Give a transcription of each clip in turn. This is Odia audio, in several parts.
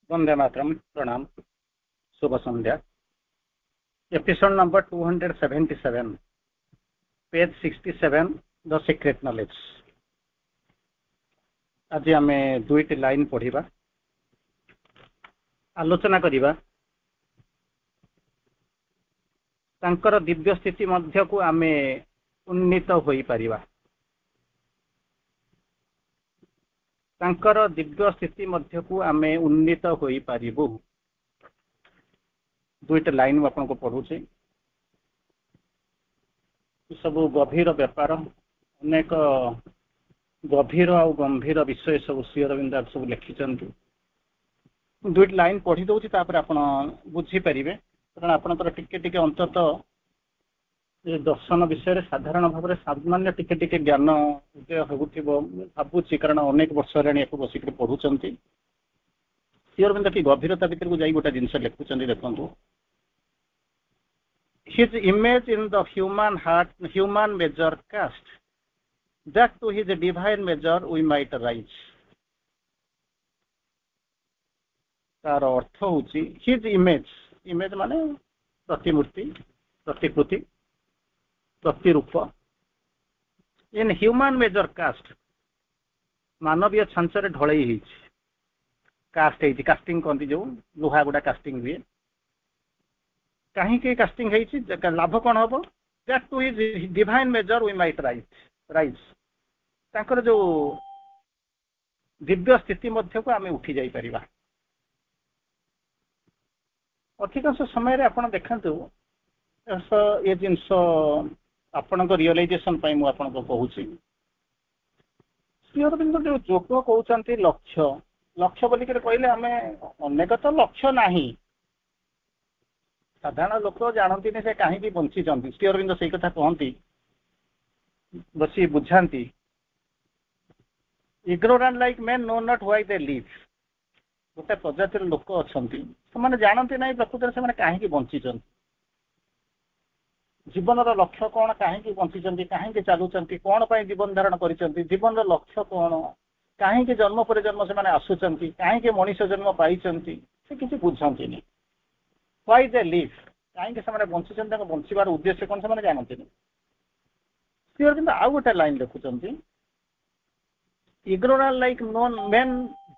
वंदे मातरम। प्रणाम। शुभ संध्या। Episode number 277, page 67, the secret knowledge. आज आम दुईटी लाइन पढ़ा आलोचना करिबा। तांकर दिव्य स्थिति मध्य को आमे उन्नीत होई परिबा। तांकर दिव्य स्थिति मध्य को आमे उन्नीत होई परिबु। दुईटा लाइन आपको पढ़ुचे। सब गभीर व्यापार, अनेक गभीर आ गंभीर विषय सब श्री अरविंद सब लिखिं। दुईट लाइन पढ़ी दूसरी आप बुझीपारे, कारण आपंकर टिके अंतत दर्शन विषय साधारण भाव में सामान्य टिके ज्ञान उदय होबुची, कारण अनेक वर्ष है बसिक पढ़ुंट। श्री अरविंद की गभीरता भितर को गोटे जिन लिखुं। देखो, his image in the human heart, human measure cast, that to his divine measure we might rise. तार अर्थ होची his image, image माने प्रतिमूर्ति, प्रतिकृति, प्रतिरूप। in human measure cast, मानवीय छांचरे ढलई ही कास्ट है, कास्टिंग कहते जो लुहा गुड़ा कास्टिंग हुए। कहीं कास्टिंग है लाभ कौन हम? That to his divine measure we might rise. तांकर जो दिव्य स्थिति मध्य को आमे उठी जाई परिबा। अधिकांश समय आपण देखंतु ये जिनस आपण रियलाइजेशन पाई मु आपण को कहूची। श्री अरविंद जो जोग कहउचंती लक्ष्य लक्ष्य बोली के कहले आमे अनेक तो लक्ष्य नाही। साधारण लोक जानती से कहीं बंची। श्री अरविंद से कथा कहती बसी बुझाती। Ignorant like men know not why they live. गोटे प्रजातिर लोक अच्छा से जानती ना प्रकृत से कहीं बंची, जीवन लक्ष्य कौन, कहीं बंची, कहीं चलुंट, कौन पर जीवन धारण कर, जीवन लक्ष्य कौन, कहीं जन्म पर जन्म से आसुंच, कहीं मनीष जन्म पाई से किसी बुझाती नहीं। व्हाई दे लिव, कहीं बंचुंट, बंचार उद्देश्य कौन से जानते नहीं। श्री अरविंद आउ गोटे लाइन लिखुंट, ignorant like none men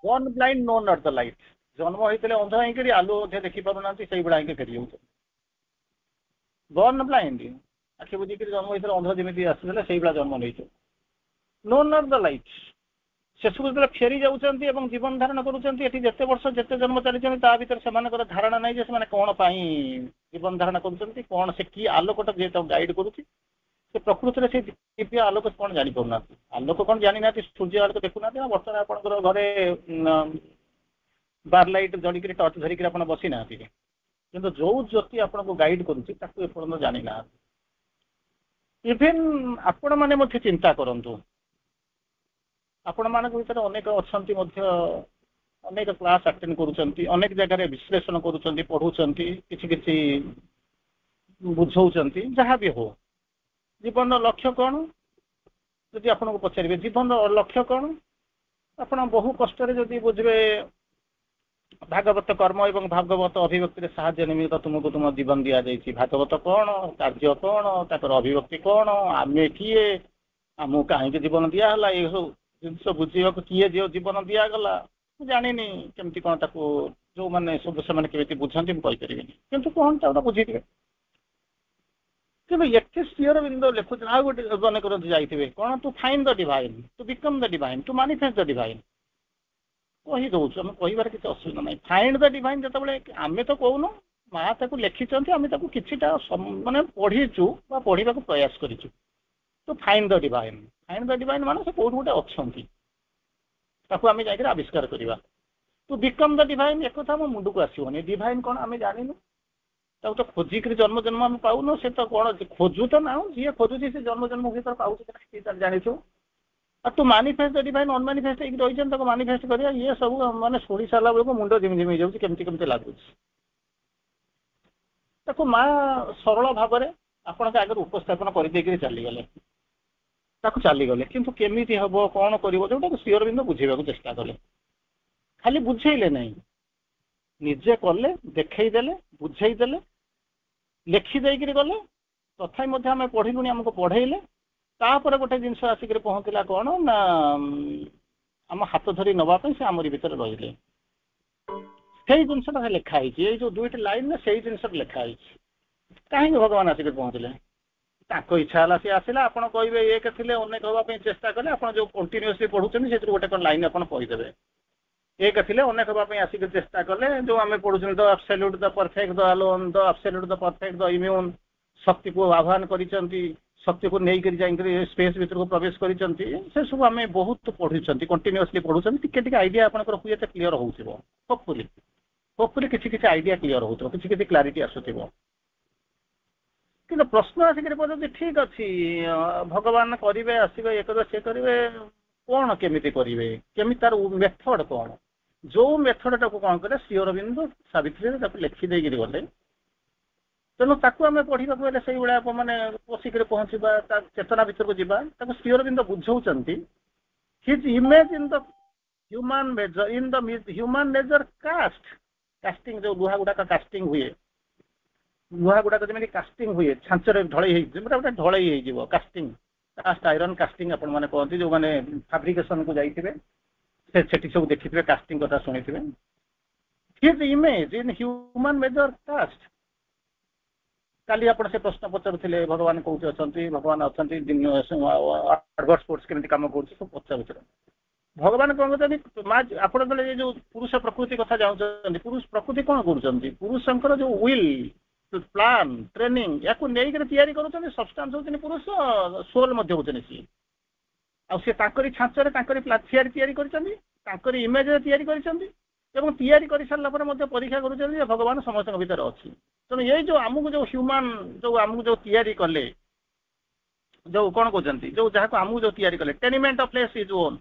born blind know not the light। जन्म होते अंध होकर आलु देखी पारना से भाया फेरी born blind, आखि बुझिक जन्म होते अंध जमी आसुला से जन्म नहीं। नो नॉट द लाइट, शेष जो फेरी जाऊँच जीवन धारण करते वर्ष जिते जन्म चली भर से धारणा नहीं जे से कौन जीवन धारण कर, कौन से कि आलोकटा जी गाइड करुच्ची, प्रकृत में से दिव्य आलोक कौन जापर। आलोक कौन जानी ना, सूर्य आलोक देखुना। बर्तमान आप घरे बार लाइट जड़िक टर्च धरिक बसी ना, कि जो ज्योति आपको गाइड करूँ जानी ना। इवेन आपण मैंने चिंता करूँ, आपण मान भर अनेक अच्छा अनेक क्लास अटेंड करुँच, अनेक जगह विश्लेषण करुँच, पढ़ुंट, कि बुझाऊँ, जहाँ भी हो। जीवन लक्ष्य कौन जदि आपको पचारे, जीवन लक्ष्य कौन आप बहु कष्ट जदि बुझे भागवत कर्म एवं भागवत अभिव्यक्ति साहाय्य निमित्त तुमको तुम जीवन दि जाइए। भागवत कौन, कार्य कौन, तापर अभिव्यक्ति कौन, आमे किए, आमको कहीं जीवन दिगला, ये सब जिन बुझा किए जो जीवन दिगला जानी केमती कौन जो मैंने सब से केमी बुझाती मुझे किंतु कौन चाहता बुझे। कि श्री अरविंद लिखुच आ गोटे मन करते जाइए कौन to find the divine, to become the divine, to manifest the divine. कही दौर आम कह किसी असुविधा ना। फाइंड द डिवाइन जो आम तो कहून माँ ताक लिखिं आम किटा मानने पढ़ीचु पढ़ा प्रयास करूँ। तो find the divine, find the divine मान से कौट गोटे अच्छा आम जा आविष्कार करवा। टू बिकम द डिवाइन एक कथा मुंड को आसोनी। डिवाइन कौन आम जानी तो खोजिक जन्म जन्म आम पाऊन, से तो कौन खोजु तो ना, जी खोजुची से जन्म जन्म भर पाऊँ जाचु। और to manifest the divine unmanifest रही मैनिफेस्ट करा, ये सब मैंने शुणी सारा बेलू मुंड झिमझिम हो जाती लगुच। माँ सरल भाव में आपण आगे उपस्थापन कर चलीगले, चलीगले किंतु केमी हम कौन कर, जो श्री अरविंद बुझेगा चेष्टा कले। खाली बुझेले नहीं, ନିଜେ କଲେ, ଦେଖେଇଦେଲେ, ବୁଝେଇଦେଲେ, ଲେଖିଦେଇକିରି ଗଲେ, ତଥାପି ମଧ୍ୟ ଆମେ ପଢିଲୁଣି, ଆମକୁ ପଢେଇଲେ, ତାପରେ ଗୋଟେ ଜିନିଷ ଆସିକରି ପହଞ୍ଚିଲା କ'ଣ ନା ଆମ ହାତ ଧରି ନେବା ପାଇଁ ସେ ଆମରି ଭିତରେ ରହିଲେ। ସେଇ ଜିନିଷଟା ଲେଖା ହେଇଛି, ଏଇ ଯୋଉ 2ଟି ଲାଇନରେ ସେଇ ଜିନିଷଟା ଲେଖା ହେଇଛି। କାହିଁକି ଭଗବାନ ଆସିକରି ପହଞ୍ଚିଲେ? ତାଙ୍କ ଇଚ୍ଛା ହେଲା ସିଏ ଆସିଲା। ଆପଣ କହିବେ ଏକ ଥିଲେ ଅନେକ ହେବା ପାଇଁ ଚେଷ୍ଟା କଲେ, ଆପଣ ଯୋଉ କଣ୍ଟିନ୍ୟୁଅସଲି ପଢୁଛନ୍ତି ସେଥିରୁ ଗୋଟେ କ'ଣ ଲାଇନ ଆପଣ କହିଦେବେ। ଏକ ଥିଲେ ଅନେକ ହେବା ପାଇଁ ଆସିକି ଚେଷ୍ଟା କଲେ, ଯୋଉ ଆମେ ପଢୁଛନ୍ତି ଦ ଆବସଲ୍ୟୁଟ, ଦ ପରଫେକ୍ଟ, ଦ ଆଲୋନ, ଦ ଆବସଲ୍ୟୁଟ, ଦ ପରଫେକ୍ଟ, ଦ ଇମ୍ୟୁନ, ଶକ୍ତିକୁ ଆହ୍ୱାନ କରିଛନ୍ତି, ଶକ୍ତିକୁ ନେଇକରି ଯାଇକରି ସ୍ପେସ୍ ଭିତରକୁ ପ୍ରବେଶ କରିଛନ୍ତି। ସେ ସବୁ ଆମେ ବହୁତ ପଢୁଛନ୍ତି, କଣ୍ଟିନ୍ୟୁଅସଲି ପଢୁଛନ୍ତି। ଟିକେ ଟିକେ ଆଇଡିଆ ଆପଣଙ୍କର ହୁଏତ କ୍ଲିୟର ହଉଥିବ, ହୋପଫୁଲି କିଛି କିଛି ଆଇଡିଆ କ୍ଲିୟର ହଉଥିବ, କିଛି କିଛି କ୍ଲାରିଟି ଆସୁଥିବ। କିନ୍ତୁ ପ୍ରଶ୍ନ ଆସିକରି ପଚାରୁଛି, ଠିକ ଅଛି ଭଗବାନ କରିବେ, ଆସିବେ, ଇଏ କରିବେ, ସିଏ କରିବେ, କ'ଣ କେମିତି କରିବେ, କେମିତି ତାର ମେଥଡ କ'ଣ? ଯୋଉ ମେଥଡଟାକୁ କ'ଣ କଲେ ଶ୍ରୀ ଅରବିନ୍ଦ ସାବିତ୍ରୀରେ ତାକୁ ଲେଖିଦେଇକିରି ଗଲେ। ତେଣୁ ତାକୁ ଆମେ ପଢିବାକୁ ହେଲେ ସେଇଭଳିଆ ମାନେ ପଶିକରି ପହଞ୍ଚିବା, ତା ଚେତନା ଭିତରକୁ ଯିବା। ତାକୁ ଶ୍ରୀ ଅରବିନ୍ଦ ବୁଝଉଛନ୍ତି, his image in the human nature, in the human nature casting, ଯୋଉ ଲୁହା ଗୁଡାକ କାଷ୍ଟିଂ ହୁଏ, ଲୁହା ଗୁଡାକ ଯେମିତି କାଷ୍ଟିଂ ହୁଏ, ଛାଞ୍ଚରେ ଢଳେଇ ହେଇଯିବ, ଗୋଟେ ଢଳେଇ ହେଇଯିବ, କାଷ୍ଟିଂ, କାଷ୍ଟ ଆଇରନ୍ କାଷ୍ଟିଂ ଆପଣ ମାନେ କହନ୍ତି। ଯୋଉମାନେ ଫାବ୍ରିକେସନକୁ ଯାଇଥିବେ ସେଠି ସବୁ ଦେଖିଥିବେ, କାଷ୍ଟିଂ କଥା ଶୁଣିଥିବେ। His image in human nature cast. କାଲି ଆପଣ ସେ ପ୍ରଶ୍ନ ପଚାରୁଥିଲେ, ଭଗବାନ କୋଉଠି ଅଛନ୍ତି, ଭଗବାନ ଅଛନ୍ତି, ଆଡଭର୍ସ ଫୋର୍ସ କେମିତି କାମ କରୁଛି, ସବୁ ପଚାରୁଥିଲେ। ଭଗବାନ କ'ଣ କରୁଛନ୍ତି, ଆପଣ ଯେତେବେଳେ ଯୋଉ ପୁରୁଷ ପ୍ରକୃତି କଥା ଜାଣୁଛନ୍ତି, ପୁରୁଷ ପ୍ରକୃତି କ'ଣ କରୁଛନ୍ତି, ପୁରୁଷଙ୍କର ଯୋଉ ୱିଲ୍, ପ୍ଲାନ୍, ଟ୍ରେନିଂ, ୟାକୁ ନେଇକରି ତିଆରି କରୁଛନ୍ତି। ସବଷ୍ଟାନ୍ସ ହଉଛନ୍ତି ପୁରୁଷ, ସୋଲ ମଧ୍ୟ ହଉଛନ୍ତି ସିଏ। ଆଉ ସିଏ ତାଙ୍କରି ଛାଞ୍ଚରେ ତାଙ୍କରି ତିଆରି କରିଛନ୍ତି, ତାଙ୍କରି ଇମେଜରେ ତିଆରି କରିଛନ୍ତି, ଏବଂ ତିଆରି କରିସାରିଲା ପରେ ମଧ୍ୟ ପରୀକ୍ଷା କରୁଛନ୍ତି ଯେ ଭଗବାନ ସମସ୍ତଙ୍କ ଭିତରେ ଅଛି। ତେଣୁ ଏଇ ଯୋଉ ଆମକୁ ଯୋଉ ହ୍ୟୁମାନ, ଯୋଉ ଆମକୁ ଯୋଉ ତିଆରି କଲେ, ଯୋଉ କ'ଣ କହୁଛନ୍ତି, ଯୋଉ ଯାହାକୁ ଆମକୁ ଯୋଉ ତିଆରି କଲେ, ଟେନିମେଣ୍ଟ ଅଫ ଫ୍ଲେଶ ଇଜ ଓନ୍,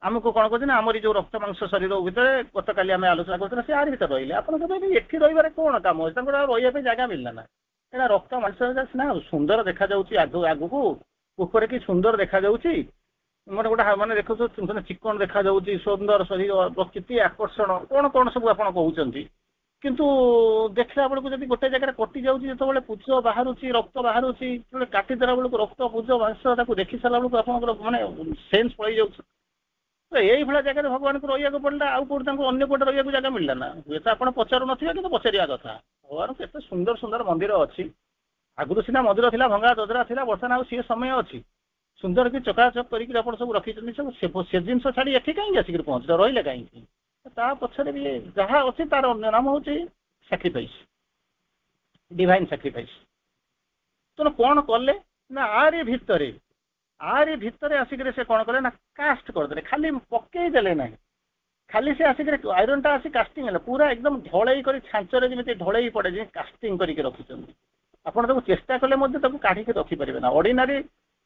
ଆମକୁ କ'ଣ କହୁଛନ୍ତି, ଆମରି ଯୋଉ ରକ୍ତ ମାଂସ ଶରୀର ଭିତରେ ଗତକାଲି ଆମେ ଆଲୋଚନା କରୁଥିଲେ, ସେ ଆରି ଭିତରେ ରହିଲେ। ଆପଣ କହିବେ ଏଠି ରହିବାରେ କ'ଣ କାମ ଅଛି, ତାଙ୍କର ରହିବା ପାଇଁ ଜାଗା ମିଳିଲା ନା। ଏଇଟା ରକ୍ତ ମାଂସ ସିନା ସୁନ୍ଦର ଦେଖାଯାଉଛି ଆଗକୁ, ଉପରେ କି ସୁନ୍ଦର ଦେଖାଯାଉଛି, ମାନେ ଦେଖୁଛୁ ଚିକଣ ଦେଖାଯାଉଛି, ସୁନ୍ଦର ଶରୀର, ପ୍ରକୃତି, ଆକର୍ଷଣ, କ'ଣ କ'ଣ ସବୁ ଆପଣ କହୁଛନ୍ତି। କିନ୍ତୁ ଦେଖିଲା ବେଳକୁ ଯଦି ଗୋଟେ ଜାଗାରେ କଟି ଯାଉଛି, ଯେତେବେଳେ ପୁଜ ବାହାରୁଛି, ରକ୍ତ ବାହାରୁଛି, ଯେତେବେଳେ କାଟିଦେଲା ବେଳକୁ ରକ୍ତ, ପୁଜ, ମାଂସ ତାକୁ ଦେଖି ସାରିଲା ବେଳକୁ ଆପଣଙ୍କର ମାନେ ସେନ୍ସ ପଳେଇ ଯାଉଛି। ଏଇଭଳିଆ ଜାଗାରେ ଭଗବାନଙ୍କୁ ରହିବାକୁ ପଡ଼ିଲା, ଆଉ କୋଉଠି ତାଙ୍କୁ ଅନ୍ୟ କୋଉଠି ରହିବାକୁ ଜାଗା ମିଳିଲା ନା। ହୁଏତ ଆପଣ ପଚାରୁନଥିବେ, କିନ୍ତୁ ପଚାରିବା କଥା। ଭଗବାନଙ୍କୁ ଏତେ ସୁନ୍ଦର ସୁନ୍ଦର ମନ୍ଦିର ଅଛି। ଆଗରୁ ସିନା ମନ୍ଦିର ଥିଲା, ଭଙ୍ଗା ଦଦରା ଥିଲା, ବର୍ତ୍ତମାନ ଆଉ ସିଏ ସମୟ ଅଛି। ସୁନ୍ଦର କି ଚକାଚକ କରିକି ଆପଣ ସବୁ ରଖିଛନ୍ତି, ସବୁ ସେ ଜିନିଷ ଛାଡି ଏଠି କାହିଁକି ଆସିକରି ପହଞ୍ଚିଲେ, ରହିଲେ କାହିଁକି? ତା ପଛରେ ବି ଯାହା ଅଛି ତାର ଅନ୍ୟ ନାମ ହଉଛି ସାକ୍ରିଫାଇସ୍, ଡିଭାଇନ୍ ସାକ୍ରିଫାଇସ୍। ତେଣୁ କ'ଣ କଲେ ନା ଆରି ଭିତରେ ଆସିକରି ସେ କ'ଣ କଲେ ନା କାଷ୍ଟ କରିଦେଲେ, ଖାଲି ପକେଇ ଦେଲେ ନାହିଁ, ଖାଲି ସେ ଆସିକରି ଆଇରନ୍ ଟା ଆସି କାଷ୍ଟିଂ ହେଲା, ପୁରା ଏକଦମ ଢଳେଇ କରି ଛାଞ୍ଚରେ ଯେମିତି ଢଳେଇ ପଡେ, ଯେମିତି କାଷ୍ଟିଂ କରିକି ରଖିଛନ୍ତି। ଆପଣ ତାକୁ ଚେଷ୍ଟା କଲେ ମଧ୍ୟ ତାକୁ କାଢିକି ରଖିପାରିବେ ନା। ଅର୍ଡିନାରୀ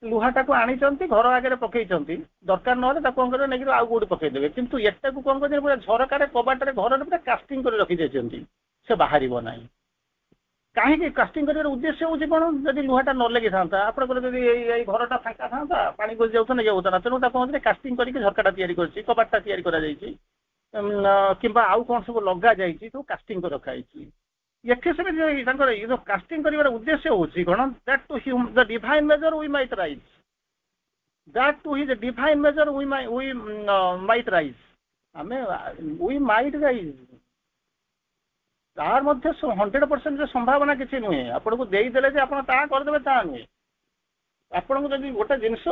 ଲୁହାଟାକୁ ଆଣିଛନ୍ତି, ଘର ଆଗରେ ପକେଇଛନ୍ତି, ଦରକାର ନହେଲେ ତାକୁ କ'ଣ କରିବେ, ନେଇକି ଆଉ କୋଉଠି ପକେଇଦେବେ। କିନ୍ତୁ ଏଟାକୁ କ'ଣ କରୁଛନ୍ତି, ପୁରା ଝରକାରେ, କବାଟରେ, ଘରରେ ପୁରା କାଷ୍ଟିଂ କରି ରଖିଦେଇଛନ୍ତି, ସେ ବାହାରିବ ନାହିଁ। କାହିଁକି କାଷ୍ଟିଂ କରିବାର ଉଦ୍ଦେଶ୍ୟ ହଉଛି କ'ଣ, ଯଦି ଲୁହାଟା ନ ଲାଗିଥାନ୍ତା, ଆପଣଙ୍କର ଯଦି ଏଇ ଘରଟା ଫାଙ୍କା ଥାନ୍ତା, ପାଣି ପଶି ଯାଉଥାନ୍ତା, ଇଏ ହଉଥାନ୍ତା। ତେଣୁ ତାକୁ କ'ଣ କାଷ୍ଟିଂ କରିକି ଝରକାଟା ତିଆରି କରିଛି, କବାଟଟା ତିଆରି କରାଯାଇଛି, କିମ୍ବା ଆଉ କ'ଣ ସବୁ ଲଗାଯାଇଛି, ସବୁ କାଷ୍ଟିଂ କରି ରଖାଯାଇଛି। ଏଠି ସେମିତି ତାଙ୍କର ଏଇ ଯୋଉ କାଷ୍ଟିଂ କରିବାର ଉଦ୍ଦେଶ୍ୟ ହଉଛି କ'ଣ, that to the divine measure we might rise, that to his divine measure we might rise, ଆମେ ୱି ମାଇଟ୍ ରାଇଜ୍। ତାର ମଧ୍ୟ 100% ସମ୍ଭାବନା କିଛି ନୁହେଁ। ଆପଣଙ୍କୁ ଦେଇଦେଲେ ଯେ ଆପଣ ତାହା କରିଦେବେ, ତାହା ନୁହେଁ। ଆପଣଙ୍କୁ ଯଦି ଗୋଟେ ଜିନିଷ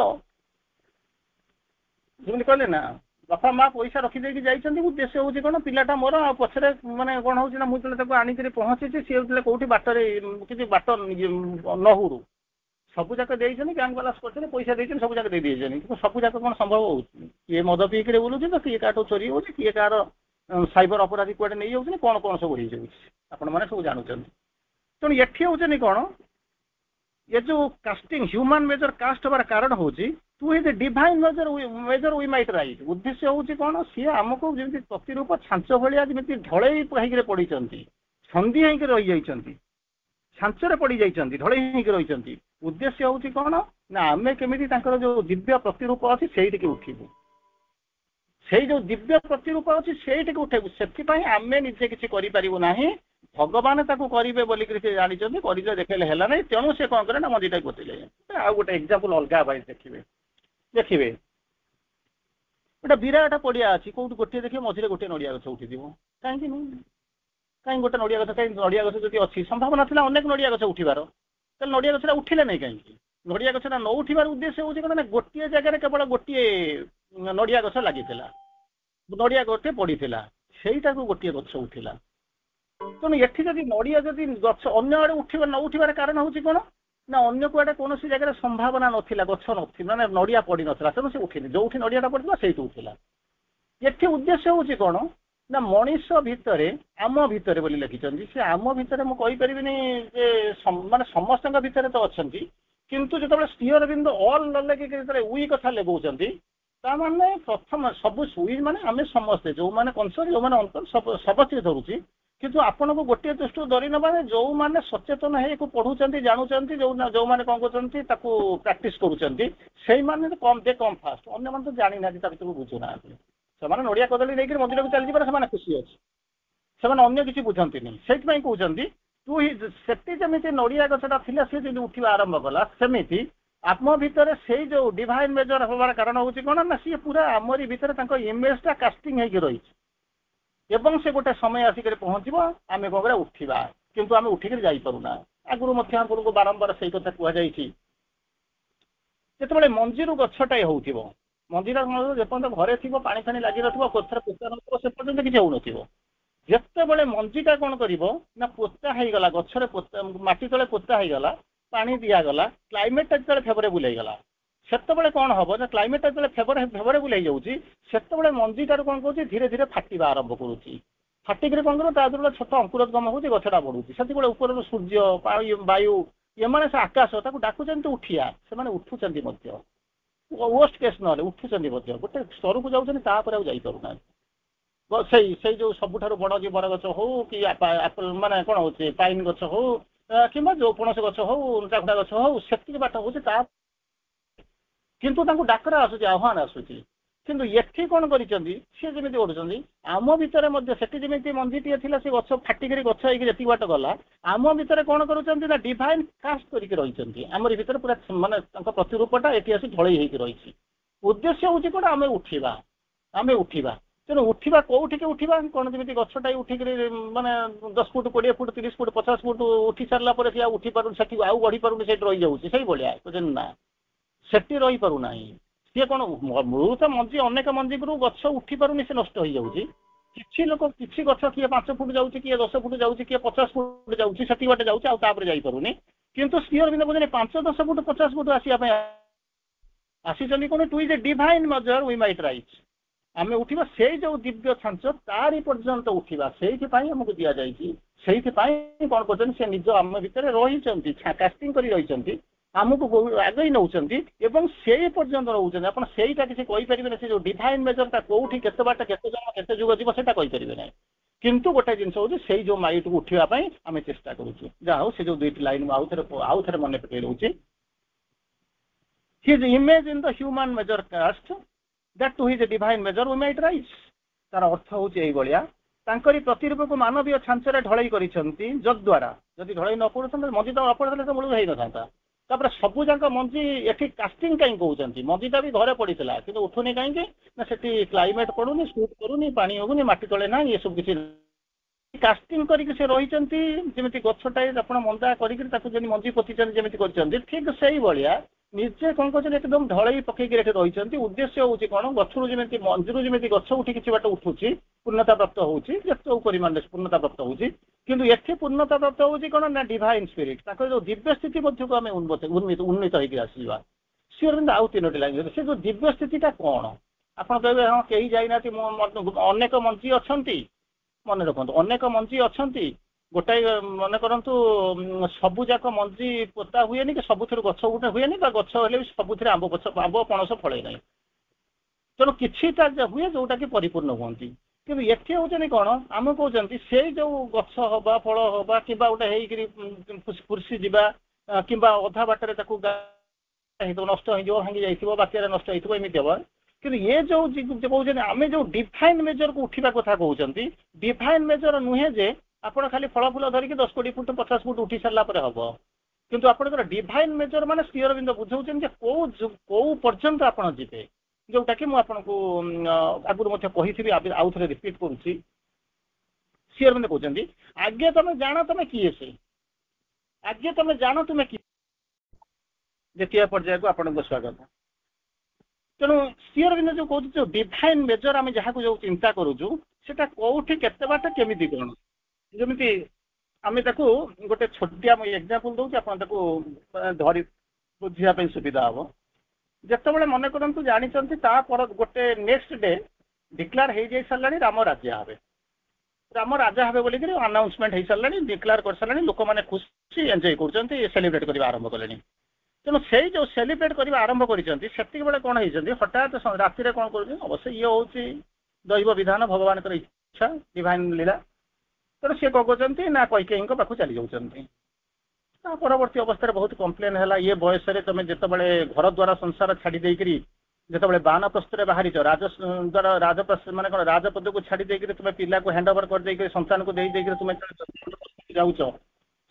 ଯେମିତି କହିଲେ ନା, ବାପା ମା ପଇସା ରଖିଦେଇକି ଯାଇଛନ୍ତି, ଉଦ୍ଦେଶ୍ୟ ହଉଛି କ'ଣ, ପିଲାଟା ମୋର, ଆଉ ପଛରେ ମାନେ କ'ଣ ହଉଛି ନା, ମୁଁ ଯେତେବେଳେ ତାକୁ ଆଣିକରି ପହଞ୍ଚିଛି, ସିଏ ଯେତେବେଳେ କୋଉଠି ବାଟରେ କିଛି ବାଟ ନହୁରୁ ସବୁ ଯାକ ଦେଇଛନ୍ତି, ବ୍ୟାଙ୍କ ବାଲାନ୍ସ କରିଛନ୍ତି, ପଇସା ଦେଇଛନ୍ତି, ସବୁ ଯାକ ଦେଇ ଦେଇଛନ୍ତି। କିନ୍ତୁ ସବୁ ଯାକ କ'ଣ ସମ୍ଭବ ହଉଛି? କିଏ ମଦ ପିଇକିରି ବୁଲୁଛି, ତ କିଏ କାହାଠୁ ଚୋରି ହଉଛି, କିଏ କାହାର ସାଇବର ଅପରାଧୀ କୁଆଡେ ନେଇଯାଉଛନ୍ତି, କ'ଣ କ'ଣ ସବୁ ହେଇଯାଉଛି, ଆପଣମାନେ ସବୁ ଜାଣୁଛନ୍ତି। ତେଣୁ ଏଠି ହଉଛନ୍ତି କ'ଣ, ଏ ଯୋଉ କାଷ୍ଟିଂ, ହ୍ୟୁମାନ ମେଜର କାଷ୍ଟ ହେବାର କାରଣ ହଉଛି two his divine measure we might right. ଉଦ୍ଦେଶ୍ୟ ହଉଛି କ'ଣ, ସିଏ ଆମକୁ ଯେମିତି ପ୍ରତିରୂପ ଛାଞ୍ଚ ଭଳିଆ ଯେମିତି ଢଳେଇ ହେଇକିରି ପଡିଛନ୍ତି, ଛନ୍ଦି ହେଇକି ରହିଯାଇଛନ୍ତି, ଛାଞ୍ଚରେ ପଡିଯାଇଛନ୍ତି, ଢଳେଇ ହେଇକି ରହିଛନ୍ତି। ଉଦ୍ଦେଶ୍ୟ ହଉଛି କ'ଣ ନା, ଆମେ କେମିତି ତାଙ୍କର ଯୋଉ ଦିବ୍ୟ ପ୍ରତିରୂପ ଅଛି ସେଇଠିକି ଉଠିବୁ। ସେଇ ଯୋଉ ଦିବ୍ୟ ପ୍ରତିରୂପ ଅଛି ସେଇଠିକୁ ଉଠେଇବୁ। ସେଥିପାଇଁ ଆମେ ନିଜେ କିଛି କରିପାରିବୁ ନାହିଁ, ଭଗବାନ ତାକୁ କରିବେ ବୋଲିକିରି ସେ ଜାଣିଛନ୍ତି, କରିଲେ ଦେଖେଇଲେ ହେଲା ନାହିଁ। ତେଣୁ ସେ କଣ କରେ ନା ମନ୍ଦିରଟାକୁ ପୋତିଲେ। ଆଉ ଗୋଟେ ଏକ୍ଜାମ୍ପଲ ଅଲଗା ଭାଇ ଦେଖିବେ ଗୋଟେ ବିରାଟ ପଡିଆ ଅଛି, କୋଉଠି ଗୋଟିଏ ଦେଖିବେ ମଝିରେ ଗୋଟିଏ ନଡିଆ ଗଛ ଉଠିଥିବ। କାହିଁକି ନୁହେଁ? କାହିଁକି ଗୋଟେ ନଡିଆ ଗଛ, କାହିଁକି ନଡିଆ ଗଛ ଯଦି ଅଛି ସମ୍ଭାବନା ଥିଲା ଅନେକ ନଡିଆ ଗଛ ଉଠିବାର, ତାହେଲେ ନଡିଆ ଗଛଟା ଉଠିଲେ ନାହିଁ କାହିଁକି? ନଡିଆ ଗଛଟା ନ ଉଠିବାର ଉଦ୍ଦେଶ୍ୟ ହଉଛି କଣ ନା ଗୋଟିଏ ଜାଗାରେ କେବଳ ଗୋଟିଏ ନଡିଆ ଗଛ ଲାଗିଥିଲା, ନଡିଆ ଗୋଟେ ପଡିଥିଲା, ସେଇଟାକୁ ଗୋଟିଏ ଗଛ ଉଠିଲା। ତେଣୁ ଏଠି ଯଦି ନଡିଆ ଯଦି ଗଛ ଅନ୍ୟ ଆଡେ ନ ଉଠିବାର କାରଣ ହଉଛି କଣ ନା ଅନ୍ୟ କୁଆଡେ କୌଣସି ଜାଗାରେ ସମ୍ଭାବନା ନଥିଲା, ଗଛ ନଥିଲା, ମାନେ ନଡିଆ ପଡିନଥିଲା, ତେଣୁ ସେ ଉଠିନି। ଯୋଉଠି ନଡିଆଟା ପଡିଥିଲା ସେଇଠି ଉଠିଲା। ଏଠି ଉଦ୍ଦେଶ୍ୟ ହଉଛି କଣ ନା ମଣିଷ ଭିତରେ, ଆମ ଭିତରେ ବୋଲି ଲେଖିଛନ୍ତି, ସେ ଆମ ଭିତରେ ମୁଁ କହିପାରିବିନି ଯେ ମାନେ ସମସ୍ତଙ୍କ ଭିତରେ ତ ଅଛନ୍ତି, କିନ୍ତୁ ଯେତେବେଳେ ଶ୍ରୀ ଅରବିନ୍ଦ ଅଲ୍ ଲେଖିକି ଯେତେବେଳେ ଉଇ କଥା ଲେଖଉଛନ୍ତି, ତାମାନେ ପ୍ରଥମ ସବୁ ସୁଇ ମାନେ ଆମେ ସମସ୍ତେ, ଯୋଉମାନେ କନସର୍ନ ଯୋଉମାନେ ଅନ୍ତର ସମସ୍ତେ ଧରୁଛି। କିନ୍ତୁ ଆପଣଙ୍କୁ ଗୋଟିଏ ଦୃଷ୍ଟିରୁ ଧରି ନେବା ଯୋଉମାନେ ସଚେତନ ହେଇକୁ ପଢୁଛନ୍ତି, ଜାଣୁଛନ୍ତି, ଯୋଉମାନେ କଣ କରୁଛନ୍ତି ତାକୁ ପ୍ରାକ୍ଟିସ କରୁଛନ୍ତି, ସେଇମାନେ କମ୍ ଫାଷ୍ଟ। ଅନ୍ୟମାନେ ତ ଜାଣିନାହାନ୍ତି, ତା ଭିତରୁ ବୁଝୁନାହାନ୍ତି। ସେମାନେ ନଡିଆ କଦଳୀ ନେଇକି ମନ୍ଦିରକୁ ଚାଲିଯିବାରେ ସେମାନେ ଖୁସି ଅଛି, ସେମାନେ ଅନ୍ୟ କିଛି ବୁଝନ୍ତିନି। ସେଇଥିପାଇଁ କହୁଛନ୍ତି ସେଠି ଯେମିତି ନଡିଆ ଗଛଟା ଥିଲା ସେ ଯଦି ଉଠିବା ଆରମ୍ଭ କଲା, ସେମିତି ଆମ ଭିତରେ ସେଇ ଯୋଉ ଡିଭାଇନ ମେଜର ହବାର କାରଣ ହଉଛି କଣ ନା ସିଏ ପୁରା ଆମରି ଭିତରେ ତାଙ୍କ ଇମେଜଟା କାଷ୍ଟିଂ ହେଇକି ରହିଛି, ଏବଂ ସେ ଗୋଟେ ସମୟ ଆସିକରି ପହଞ୍ଚିବ, ଆମେ କଣ କରିବା ଉଠିବା, କିନ୍ତୁ ଆମେ ଉଠିକରି ଯାଇପାରୁନା। ଆଗରୁ ମଧ୍ୟ ଆପଣଙ୍କୁ ବାରମ୍ବାର ସେଇ କଥା କୁହାଯାଇଛି। ଯେତେବେଳେ ମଞ୍ଜିରୁ ଗଛଟାଏ ହଉଥିବ, ମଞ୍ଜିଟା ଯେପର୍ଯ୍ୟନ୍ତ ଘରେ ଥିବ, ପାଣି ଫାଣି ଲାଗି ନଥିବ, ପୋଥର ପୋତା ନଥିବ, ସେ ପର୍ଯ୍ୟନ୍ତ କିଛି ହଉନଥିବ। ଯେତେବେଳେ ମଞ୍ଜିଟା କଣ କରିବ ନା ପୋତା ହେଇଗଲା, ଗଛରେ ମାଟି ତଳେ ପୋତା ହେଇଗଲା, ପାଣି ଦିଆଗଲା, କ୍ଲାଇମେଟଟା ଯେତେବେଳେ ଫେଭରେବୁଲ ହେଇଗଲା, ସେତେବେଳେ କଣ ହବ ନା କ୍ଲାଇମେଟଟା ଯେତେବେଳେ ଫେଭରେବୁଲ ହେଇଯାଉଛି, ସେତେବେଳେ ମଞ୍ଜିଟାରୁ କଣ କରୁଛି ଧୀରେ ଧୀରେ ଫାଟିବା ଆରମ୍ଭ କରୁଛି। ଫାଟିକିରି କଣ କରିବ, ତା ଦେହରେ ଛୋଟ ଅଙ୍କୁରୋଦ୍ଗମ ହଉଛି, ଗଛଟା ବଢୁଛି। ସେତେବେଳେ ଉପରରୁ ସୂର୍ଯ୍ୟ, ବାୟୁ, ଏମାନେ ସେ ଆକାଶ ତାକୁ ଡାକୁଛନ୍ତି ଉଠିଆ, ସେମାନେ ଉଠୁଛନ୍ତି ମଧ୍ୟ। ୱର୍ଷ୍ଟ କେସ୍ ନହେଲେ ଉଠୁଛନ୍ତି ମଧ୍ୟ, ଗୋଟେ ସ୍ତରକୁ ଯାଉଛନ୍ତି, ତାପରେ ଆଉ ଯାଇପାରୁନାହାନ୍ତି। ସେଇ ଯୋଉ ସବୁଠାରୁ ବଡ ଯେ ବରଗଛ ହଉ କି ମାନେ କଣ ହଉଛି ପାଇନ ଗଛ ହଉ କିମ୍ବା ଯୋଉ ପଣସ ଗଛ ହଉ, ଚାକୁଣ୍ଡା ଗଛ ହଉ, ସେତିକି ବାଟ ହଉଛି। କିନ୍ତୁ ତାଙ୍କୁ ଡାକରା ଆସୁଛି, ଆହ୍ୱାନ ଆସୁଛି। କିନ୍ତୁ ଏଠି କଣ କରିଛନ୍ତି, ସିଏ ଯେମିତି ଓଢୁଛନ୍ତି, ଆମ ଭିତରେ ମଧ୍ୟ ସେଠି ଯେମିତି ମଞ୍ଜିଟିଏ ଥିଲା, ସେ ଗଛ ଫାଟିକରି ଗଛ ହେଇକି ଯେତିକି ବାଟ ଗଲା, ଆମ ଭିତରେ କଣ କରୁଛନ୍ତି ନା ଡିଭାଇନ କାଷ୍ଟ କରିକି ରହିଛନ୍ତି। ଆମରି ଭିତରେ ପୁରା ମାନେ ତାଙ୍କ ପ୍ରତିରୂପଟା ଏଠି ଆସି ଢଳେଇ ହେଇକି ରହିଛି। ଉଦ୍ଦେଶ୍ୟ ହଉଛି କଣ, ଆମେ ଉଠିବା। ତେଣୁ ଉଠିବା କୋଉଠିକି ଉଠିବା, କଣ ଯେମିତି ଗଛଟା ଉଠିକରି ମାନେ 10 ଫୁଟ 20 ଫୁଟ 30 ଫୁଟ 50 ଫୁଟ ଉଠି ସାରିଲା ପରେ ସିଏ ଆଉ ଉଠି ପାରୁନି, ସେଠି ଆଉ ବଢି ପାରୁନି, ସେଠି ରହିଯାଉଛି। ସେଇଭଳିଆ ନା, ସେଠି ରହିପାରୁନାହିଁ। ସିଏ କଣ ମୂଳରୁ ତ ମଞ୍ଜି, ଅନେକ ମଞ୍ଜିରୁ ଗଛ ଉଠି ପାରୁନି, ସେ ନଷ୍ଟ ହେଇଯାଉଛି। କିଛି ଲୋକ, କିଛି ଗଛ କିଏ 5 ଫୁଟ ଯାଉଛି, କିଏ 10 ଫୁଟ ଯାଉଛି, କିଏ 50 ଫୁଟ ଯାଉଛି, ସେତିକି ବାଟେ ଯାଉଛି, ଆଉ ତାପରେ ଯାଇପାରୁନି। କିନ୍ତୁ ଶ୍ରୀ ଅରବିନ୍ଦ କହୁଛନ୍ତି 5-10 ଫୁଟ 50 ଫୁଟ ଆସିବା ପାଇଁ ଆସିଛନ୍ତି। କଣ to is a divine measure we might right, ଆମେ ଉଠିବା ସେଇ ଯୋଉ ଦିବ୍ୟ ଛାଞ୍ଚ ତାରି ପର୍ଯ୍ୟନ୍ତ ଉଠିବା, ସେଇଥିପାଇଁ ଆମକୁ ଦିଆଯାଇଛି। ସେଇଥିପାଇଁ କଣ କରୁଛନ୍ତି, ସେ ନିଜ ଆମ ଭିତରେ ରହିଛନ୍ତି, କାଷ୍ଟିଂ କରି ରହିଛନ୍ତି, ଆମକୁ ଆଗେଇ ନେଉଛନ୍ତି, ଏବଂ ସେଇ ପର୍ଯ୍ୟନ୍ତ ରହୁଛନ୍ତି। ଆପଣ ସେଇଟା କିଛି କହିପାରିବେନି, ସେ ଯୋଉ ଡିଭାଇନ ମେଜରଟା କୋଉଠି କେତେ ବାଟ, କେତେ ଜଣ, କେତେ ଯୁଗ ଯିବ, ସେଟା କହିପାରିବେ ନାହିଁ। କିନ୍ତୁ ଗୋଟେ ଜିନିଷ ହଉଛି, ସେଇ ଯୋଉ ମାଇଟକୁ ଉଠିବା ପାଇଁ ଆମେ ଚେଷ୍ଟା କରୁଛୁ। ଯାହା ହଉ, ସେ ଯୋଉ 2ଟି ଲାଇନ ମୁଁ ଆଉଥରେ ମନେ ପକେଇ ରହୁଛି। His image in the human measure cast, that to his divine measure we might rise. ତାର ଅର୍ଥ ହଉଛି ଏଇଭଳିଆ, ତାଙ୍କରି ପ୍ରତିରୂପକୁ ମାନବୀୟ ଛାଞ୍ଚରେ ଢଳେଇ କରିଛନ୍ତି, ଯଦ୍ୱାରା ଯଦି ଢଳେଇ ନ ପଡୁଥାନ୍ତା, ମଞ୍ଜି ତ ଅପଡ଼ିଥିଲେ ତ ମୂଳରୁ ହେଇନଥାନ୍ତା। ତାପରେ ସବୁ ଯାକ ମଞ୍ଜି ଏଠି କାଷ୍ଟିଂ କାହିଁ କହୁଛନ୍ତି, ମଞ୍ଜିଟା ବି ଘରେ ପଡିଥିଲା, କିନ୍ତୁ ଉଠୁନି କାହିଁକି ନା ସେଠି କ୍ଲାଇମେଟ ପଡୁନି, ସୁଟ୍ କରୁନି, ପାଣି ହଉନି, ମାଟି ତଳେ ନାହିଁ, ଏସବୁ କିଛି କାଷ୍ଟିଂ କରିକି ସେ ରହିଛନ୍ତି। ଯେମିତି ଗଛଟାଏ ଆପଣ ମନ୍ଦା କରିକି ତାକୁ ଯେମିତି ମଞ୍ଜି ପୋତିଛନ୍ତି, ଯେମିତି କରିଛନ୍ତି, ଠିକ ସେଇଭଳିଆ ନିଜେ କଣ କରୁଛନ୍ତି, ଏକଦମ ଢଳେଇ ପକେଇକି ଏଠି ରହିଛନ୍ତି। ଉଦ୍ଦେଶ୍ୟ ହଉଛି କଣ, ଗଛରୁ ଯେମିତି ମଞ୍ଜିରୁ ଯେମିତି ଗଛ ଉଠି କିଛି ବାଟ ଉଠୁଛି, ପୂର୍ଣ୍ଣତା ପ୍ରାପ୍ତ ହଉଛି, ଯେତେ ପରିମାଣରେ ପୂର୍ଣ୍ଣତା ପ୍ରାପ୍ତ ହଉଛି। କିନ୍ତୁ ଏଠି ପୂର୍ଣ୍ଣତା ପ୍ରାପ୍ତ ହଉଛି କଣ ନା ଡିଭାଇନ ସ୍ପିରିଟ, ତାଙ୍କର ଯୋଉ ଦିବ୍ୟ ସ୍ଥିତି ମଧ୍ୟକୁ ଆମେ ଉନ୍ନୀତ ହେଇକି ଆସିବା। ସିଏ ଆଉ 3ଟି ଲାଇନ, ସେ ଯୋଉ ଦିବ୍ୟ ସ୍ଥିତିଟା କଣ? ଆପଣ କହିବେ ହଁ କେହି ଯାଇନାହାନ୍ତି, ଅନେକ ମଞ୍ଜି ଅଛନ୍ତି। ମନେ ରଖନ୍ତୁ, ଅନେକ ମଞ୍ଜି ଅଛନ୍ତି। ଗୋଟାଏ ମନେ କରନ୍ତୁ, ସବୁ ଯାକ ମଞ୍ଜି ପୋତା ହୁଏନି କି ସବୁଥିରୁ ଗଛ ଗୋଟେ ହୁଏନି, ବା ଗଛ ହେଲେ ବି ସବୁଥିରେ ଆମ୍ବ ପଣସ ଫଳେ ନାହିଁ। ତେଣୁ କିଛିଟା ହୁଏ ଯୋଉଟା କି ପରିପୂର୍ଣ୍ଣ ହୁଅନ୍ତି। କିନ୍ତୁ ଏଠି ହଉଛନ୍ତି କଣ, ଆମେ କହୁଛନ୍ତି ସେଇ ଯୋଉ ଗଛ ହବା, ଫଳ ହବା, କିମ୍ବା ଗୋଟେ ହେଇକିରି ଫୁର୍ସି ଯିବା, କିମ୍ବା ଅଧା ବାଟରେ ତାକୁ ନଷ୍ଟ ହେଇଯିବ, ଭାଙ୍ଗି ଯାଇଥିବ, ବାତ୍ୟାରେ ନଷ୍ଟ ହେଇଥିବ, ଏମିତି ହବ। କିନ୍ତୁ ଏ ଯୋଉ କହୁଛନ୍ତି ଆମେ ଯୋଉ ଡିଫାଇନ୍ ମେଜରକୁ ଉଠିବା କଥା କହୁଛନ୍ତି, ଡିଫାଇନ୍ ମେଜର ନୁହେଁ ଯେ ଆପଣ ଖାଲି ଫଳ ଫୁଲ ଧରିକି 10 କୋଟି ଫୁଟ 50 ଫୁଟ ଉଠି ସାରିଲା ପରେ ହବ। କିନ୍ତୁ ଆପଣଙ୍କର ଡିଭାଇନ୍ ମେଜର ମାନେ ଶ୍ରୀ ଅରବିନ୍ଦ ବୁଝଉଛନ୍ତି ଯେ କୋଉ ପର୍ଯ୍ୟନ୍ତ ଆପଣ ଯିବେ, ଯୋଉଟା କି ମୁଁ ଆପଣଙ୍କୁ ଆଗରୁ ମଧ୍ୟ କହିଥିବି, ଆଉ ଥରେ ରିପିଟ୍ କରୁଛି। ଶ୍ରୀ ଅରବିନ୍ଦ କହୁଛନ୍ତି ଆଗେ ତମେ ଜାଣ ତମେ କିଏ, ସେ ଆଗେ ତମେ ଜାଣ ତୁମେ କିଏ। ଦ୍ୱିତୀୟ ପର୍ଯ୍ୟାୟକୁ ଆପଣଙ୍କ ସ୍ୱାଗତ। ତେଣୁ ଶ୍ରୀ ଅରବିନ୍ଦ ଯୋଉ କହୁଛି ଯୋଉ ଡିଭାଇନ୍ ମେଜର ଆମେ ଯାହାକୁ ଯୋଉ ଚିନ୍ତା କରୁଛୁ ସେଟା କୋଉଠି କେତେ ବାଟ କେମିତି କଣ, ଯେମିତି ଆମେ ତାକୁ ଗୋଟେ ଛୋଟିଆ ମୁଁ ଏକ୍ସାମ୍ପଲ ଦଉଛି, ଆପଣ ତାକୁ ଧରି ବୁଝିବା ପାଇଁ ସୁବିଧା ହବ। ଯେତେବେଳେ ମନେ କରନ୍ତୁ ଜାଣିଛନ୍ତି ତାପର ଗୋଟେ ନେକ୍ସଟ ଡେ ଡିକ୍ଲାର ହେଇଯାଇ ସାରିଲାଣି ରାମ ରାଜା ହେବେ, ରାମ ରାଜା ହେବେ ବୋଲିକିରି ଆନାଉନ୍ସମେଣ୍ଟ ହେଇସାରିଲାଣି, ଡିକ୍ଲାର କରିସାରିଲାଣି, ଲୋକମାନେ ଖୁସି ଏନ୍ଜୟ କରୁଛନ୍ତି, ସେଲିବ୍ରେଟ କରିବା ଆରମ୍ଭ କଲେଣି। ତେଣୁ ସେଇ ଯୋଉ ସେଲିବ୍ରେଟ କରିବା ଆରମ୍ଭ କରିଛନ୍ତି ସେତିକି ବେଳେ କଣ ହେଇଛନ୍ତି, ହଠାତ୍ ରାତିରେ କଣ କରୁଛନ୍ତି, ଅବଶ୍ୟ ଇଏ ହଉଛି ଦୈବ ବିଧାନ, ଭଗବାନଙ୍କର ଇଚ୍ଛା, ଡିଭାଇନ୍ ଲୀଳା। ତେଣୁ ସିଏ କଣ କରୁଛନ୍ତି ନା କୈକେୟୀଙ୍କ ପାଖକୁ ଚାଲି ଯାଉଛନ୍ତି। ତା ପରବର୍ତ୍ତୀ ଅବସ୍ଥାରେ ବହୁତ କମ୍ପ୍ଲେନ ହେଲା, ଇଏ ବୟସରେ ତମେ ଯେତେବେଳେ ଘର ଦ୍ୱାର ସଂସାର ଛାଡି ଦେଇକିରି ଯେତେବେଳେ ବାନପ୍ରସ୍ଥରେ ବାହାରିଛ, ରାଜପ୍ରସ୍ଥ ମାନେ କଣ ରାଜପଦକୁ ଛାଡି ଦେଇକିରି ତୁମେ ପିଲାକୁ ହ୍ୟାଣ୍ଡ ଓଭର କରିଦେଇକିରି ସନ୍ତାନକୁ ଦେଇକିରି ତୁମେ ଯାଉଛ,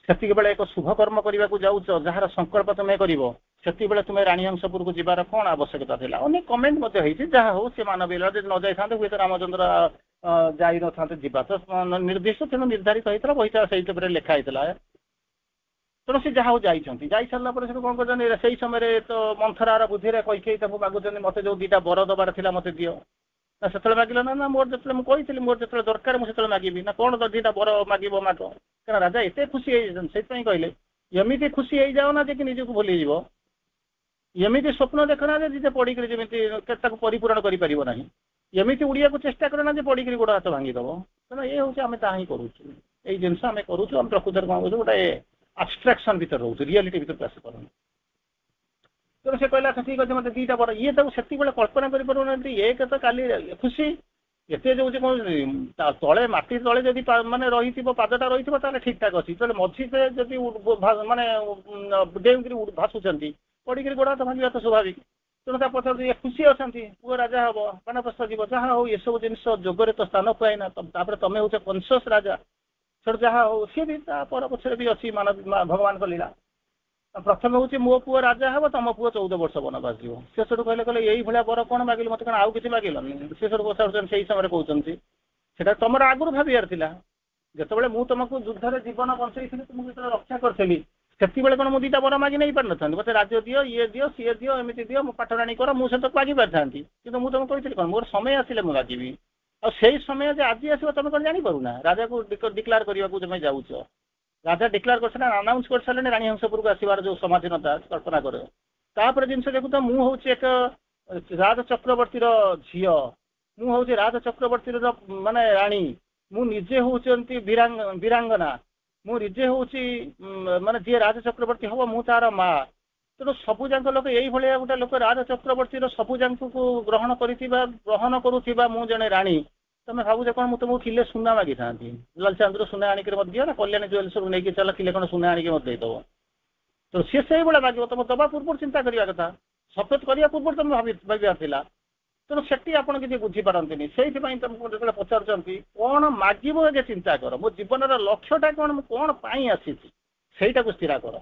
ସେତିକି ବେଳେ ଏକ ଶୁଭ କର୍ମ କରିବାକୁ ଯାଉଛ, ଯାହାର ସଂକଳ୍ପ ତୁମେ କରିବ, ସେତିକିବେଳେ ତୁମେ ରାଣୀହଂସପୁରକୁ ଯିବାର କଣ ଆବଶ୍ୟକତା ଥିଲା। ଅନେକ କମେଣ୍ଟ ମଧ୍ୟ ହେଇଛି, ଯାହା ହଉ ସେ ମାନବୀୟ ଯଦି ନ ଯାଇଥାନ୍ତେ ହୁଏତ ରାମଚନ୍ଦ୍ର ଯାଇନଥାନ୍ତେ, ଯିବା ତ ନିର୍ଦ୍ଦିଷ୍ଟ ତେଣୁ ନିର୍ଦ୍ଧାରିତ ହେଇଥିଲା, ବହିଟା ସେଇଥିରେ ଲେଖା ହେଇଥିଲା। ତେଣୁ ସେ ଯାହା ହଉ ଯାଇଛନ୍ତି, ଯାଇ ସାରିଲା ପରେ ସେଠୁ କଣ କରୁଛନ୍ତି, ସେଇ ସମୟରେ ତ ମନ୍ଥରାର ବୁଦ୍ଧିରେ କୈକେୟୀ ତାକୁ ମାଗୁଛନ୍ତି ମତେ ଯୋଉ ଦିଟା ବର ଦବାର ଥିଲା ମତେ ଦିଅ। ନା ସେତେବେଳେ ମାଗିଲ ନା, ନା ମୋର ଯେତେବେଳେ ମୁଁ କହିଥିଲି ମୋର ଯେତେବେଳେ ଦରକାର ମୁଁ ସେତେବେଳେ ମାଗିବି, ନା କଣ ତ ଦିଟା ବର ମାଗିବ ମାଗ। କାରଣ ରାଜା ଏତେ ଖୁସି ହେଇଯାଇଛନ୍ତି, ସେଇଥିପାଇଁ କହିଲେ ଏମିତି ଖୁସି ହେଇଯାଅ ନା ଯେ କି ନିଜକୁ ଭୁଲିଯିବ, ଏମିତି ସ୍ୱପ୍ନ ଦେଖ ନା ଯେ ପଡିକିରି ଯେମିତି ତାକୁ ପରିପୂରଣ କରିପାରିବ ନାହିଁ, ଏମିତି ଉଡିବାକୁ ଚେଷ୍ଟା କରେ ନା ଯେ ପଡିକିରି ଗୋଡ ହାତ ଭାଙ୍ଗିଦବ। ତେଣୁ ଏ ହଉଛି ଆମେ ତାହା ହିଁ କରୁଛୁ, ଏଇ ଜିନିଷ ଆମେ କରୁଛୁ। ଆମେ ପ୍ରକୃତରେ କଣ କରୁଛୁ, ଗୋଟେ ଆବଷ୍ଟ୍ରାକ୍ସନ ଭିତରେ ରହୁଛୁ, ରିଆଲିଟି ଭିତରକୁ ଆସିପାରୁନି। ତେଣୁ ସେ କହିଲା ଠିକ ଅଛି ମତେ ଦିଟା ବର, ଇଏ ତାକୁ ସେତିକିବେଳେ କଳ୍ପନା କରିପାରୁନାହାନ୍ତି, ଏକ ତ କାଲି ଖୁସି ଏତେ ଯୋଉ ତଳେ ମାଟି ତଳେ ଯଦି ମାନେ ରହିଥିବ, ପାଦଟା ରହିଥିବ ତାହେଲେ ଠିକ ଠାକ ଅଛି, ତାହେଲେ ମଝିରେ ଯଦି ମାନେ ଡେଉଁକିରି ଭାସୁଛନ୍ତି, ପଡିକିରି ଗୋଡ ହାତ ଭାଙ୍ଗିବା ତ ସ୍ୱାଭାବିକ। ତେଣୁ ତା ପଛରେ ଇଏ ଖୁସି ଅଛନ୍ତି, ପୁଅ ରାଜା ହବ, ବାନପ୍ରସ୍ଥ ଯିବ, ଯାହା ହଉ ଏସବୁ ଜିନିଷ ଯୋଗରେ ତ ସ୍ଥାନ ପାଇନା। ତାପରେ ତମେ ହଉଛ କନସିୟସ୍ ରାଜା, ସେଠୁ ଯାହା ହଉ ସିଏ ବି ତା ପର ପଛରେ ବି ଅଛି ଭଗବାନଙ୍କ ଲୀଳା। ପ୍ରଥମେ ହଉଛି ମୋ ପୁଅ ରାଜା ହବ, ତମ ପୁଅ 14 ବର୍ଷ ବନବାସ ଯିବ। ସେ ସେଠୁ କହିଲେ ଏଇଭଳିଆ ବର କଣ ମାଗିଲ, ମତେ କଣ ଆଉ କିଛି ମାଗିଲନି। ସେ ସେଠୁ ପଚାରୁଛନ୍ତି, ସେଇ ସମୟରେ କହୁଛନ୍ତି ସେଟା ତମର ଆଗରୁ ଭାବିବାର ଥିଲା, ଯେତେବେଳେ ମୁଁ ତମକୁ ଯୁଦ୍ଧରେ ଜୀବନ ବଞ୍ଚେଇଥିଲି, ତୁମକୁ ଯେତେବେଳେ ରକ୍ଷା କରିଥିଲି, ସେତିକିବେଳେ କଣ ମୁଁ ଦିଟା ବର ମାଗି ନେଇ ପାରିନଥାନ୍ତି, ମତେ ରାଜ୍ୟ ଦିଅ, ଇଏ ଦିଅ, ସିଏ ଦିଅ, ଏମିତି ଦିଅ, ମୁଁ ପାଠରାଣୀ କର, ମୁଁ ସେତକ ମାଗି ପାରିଥାନ୍ତି। କିନ୍ତୁ ମୁଁ ତମକୁ କହିଥିଲି କଣ, ମୋର ସମୟ ଆସିଲେ ମୁଁ ମାଗିବି। ଆଉ ସେଇ ସମୟ ଯେ ଆଜି ଆସିବ ତମେ କଣ ଜାଣିପାରୁନା, ରାଜାକୁ ଡିକ୍ଲାର କରିବାକୁ ତମେ ଯାଉଛ। ରାଜା ଡିକ୍ଲାର କରିସାରିଲେ, ଆନାଉନ୍ସ କରିସାରିଲେଣି ରାଣୀହଂସପୁରକୁ ଆସିବାର ଯୋଉ ସମାଧୀନତା, କଳ୍ପନା କର। ତାପରେ ଜିନିଷ ଦେଖୁ ତ, ମୁଁ ହଉଛି ଏକ ରାଜ ଚକ୍ରବର୍ତ୍ତୀର ଝିଅ, ମୁଁ ହଉଛି ରାଜ ଚକ୍ରବର୍ତ୍ତୀର ମାନେ ରାଣୀ, ମୁଁ ନିଜେ ହଉଛନ୍ତି ବୀରାଙ୍ଗନା, ମୁଁ ନିଜେ ହଉଛି ମାନେ ଯିଏ ରାଜ ଚକ୍ରବର୍ତ୍ତୀ ହବ ମୁଁ ତାର ମା। ତେଣୁ ସବୁ ଯାକ ଲୋକ ଏଇଭଳିଆ ଗୋଟେ ଲୋକ ରାଜ ଚକ୍ରବର୍ତ୍ତୀର ସବୁ ଯାକକୁ ଗ୍ରହଣ କରୁଥିବା ମୁଁ ଜଣେ ରାଣୀ। ତମେ ଭାବୁଛ କଣ ମୁଁ ତମକୁ କିଲେ ସୁନା ମାଗିଥାନ୍ତି, ଲାଲଚାନ୍ଦରୁ ସୁନା ଆଣିକି ମତେ ଦିଅ, ନା କଲ୍ୟାଣୀ ଜୁଏଲ୍ସରୁ ନେଇକି ଚାଲ କିଲେ କଣ ସୁନା ଆଣିକି ମତେ ଦେଇଦବ। ତ ସିଏ ସେଇଭଳିଆ ମାଗିବ, ତମେ ଦବା ପୂର୍ବରୁ ଚିନ୍ତା କରିବା କଥା, ସଫେଦ କରିବା ପୂର୍ବରୁ ତମେ ଭାବିବାର ଥିଲା। ତେଣୁ ସେଠି ଆପଣ କିଛି ବୁଝିପାରନ୍ତିନି, ସେଇଥିପାଇଁ ତମକୁ ଯେତେବେଳେ ପଚାରୁଛନ୍ତି କଣ ମାଗିବ ଆଗେ ଚିନ୍ତା କର, ମୋ ଜୀବନର ଲକ୍ଷ୍ୟଟା କଣ, ମୁଁ କଣ ପାଇଁ ଆସିଛି ସେଇଟାକୁ ସ୍ଥିର କର।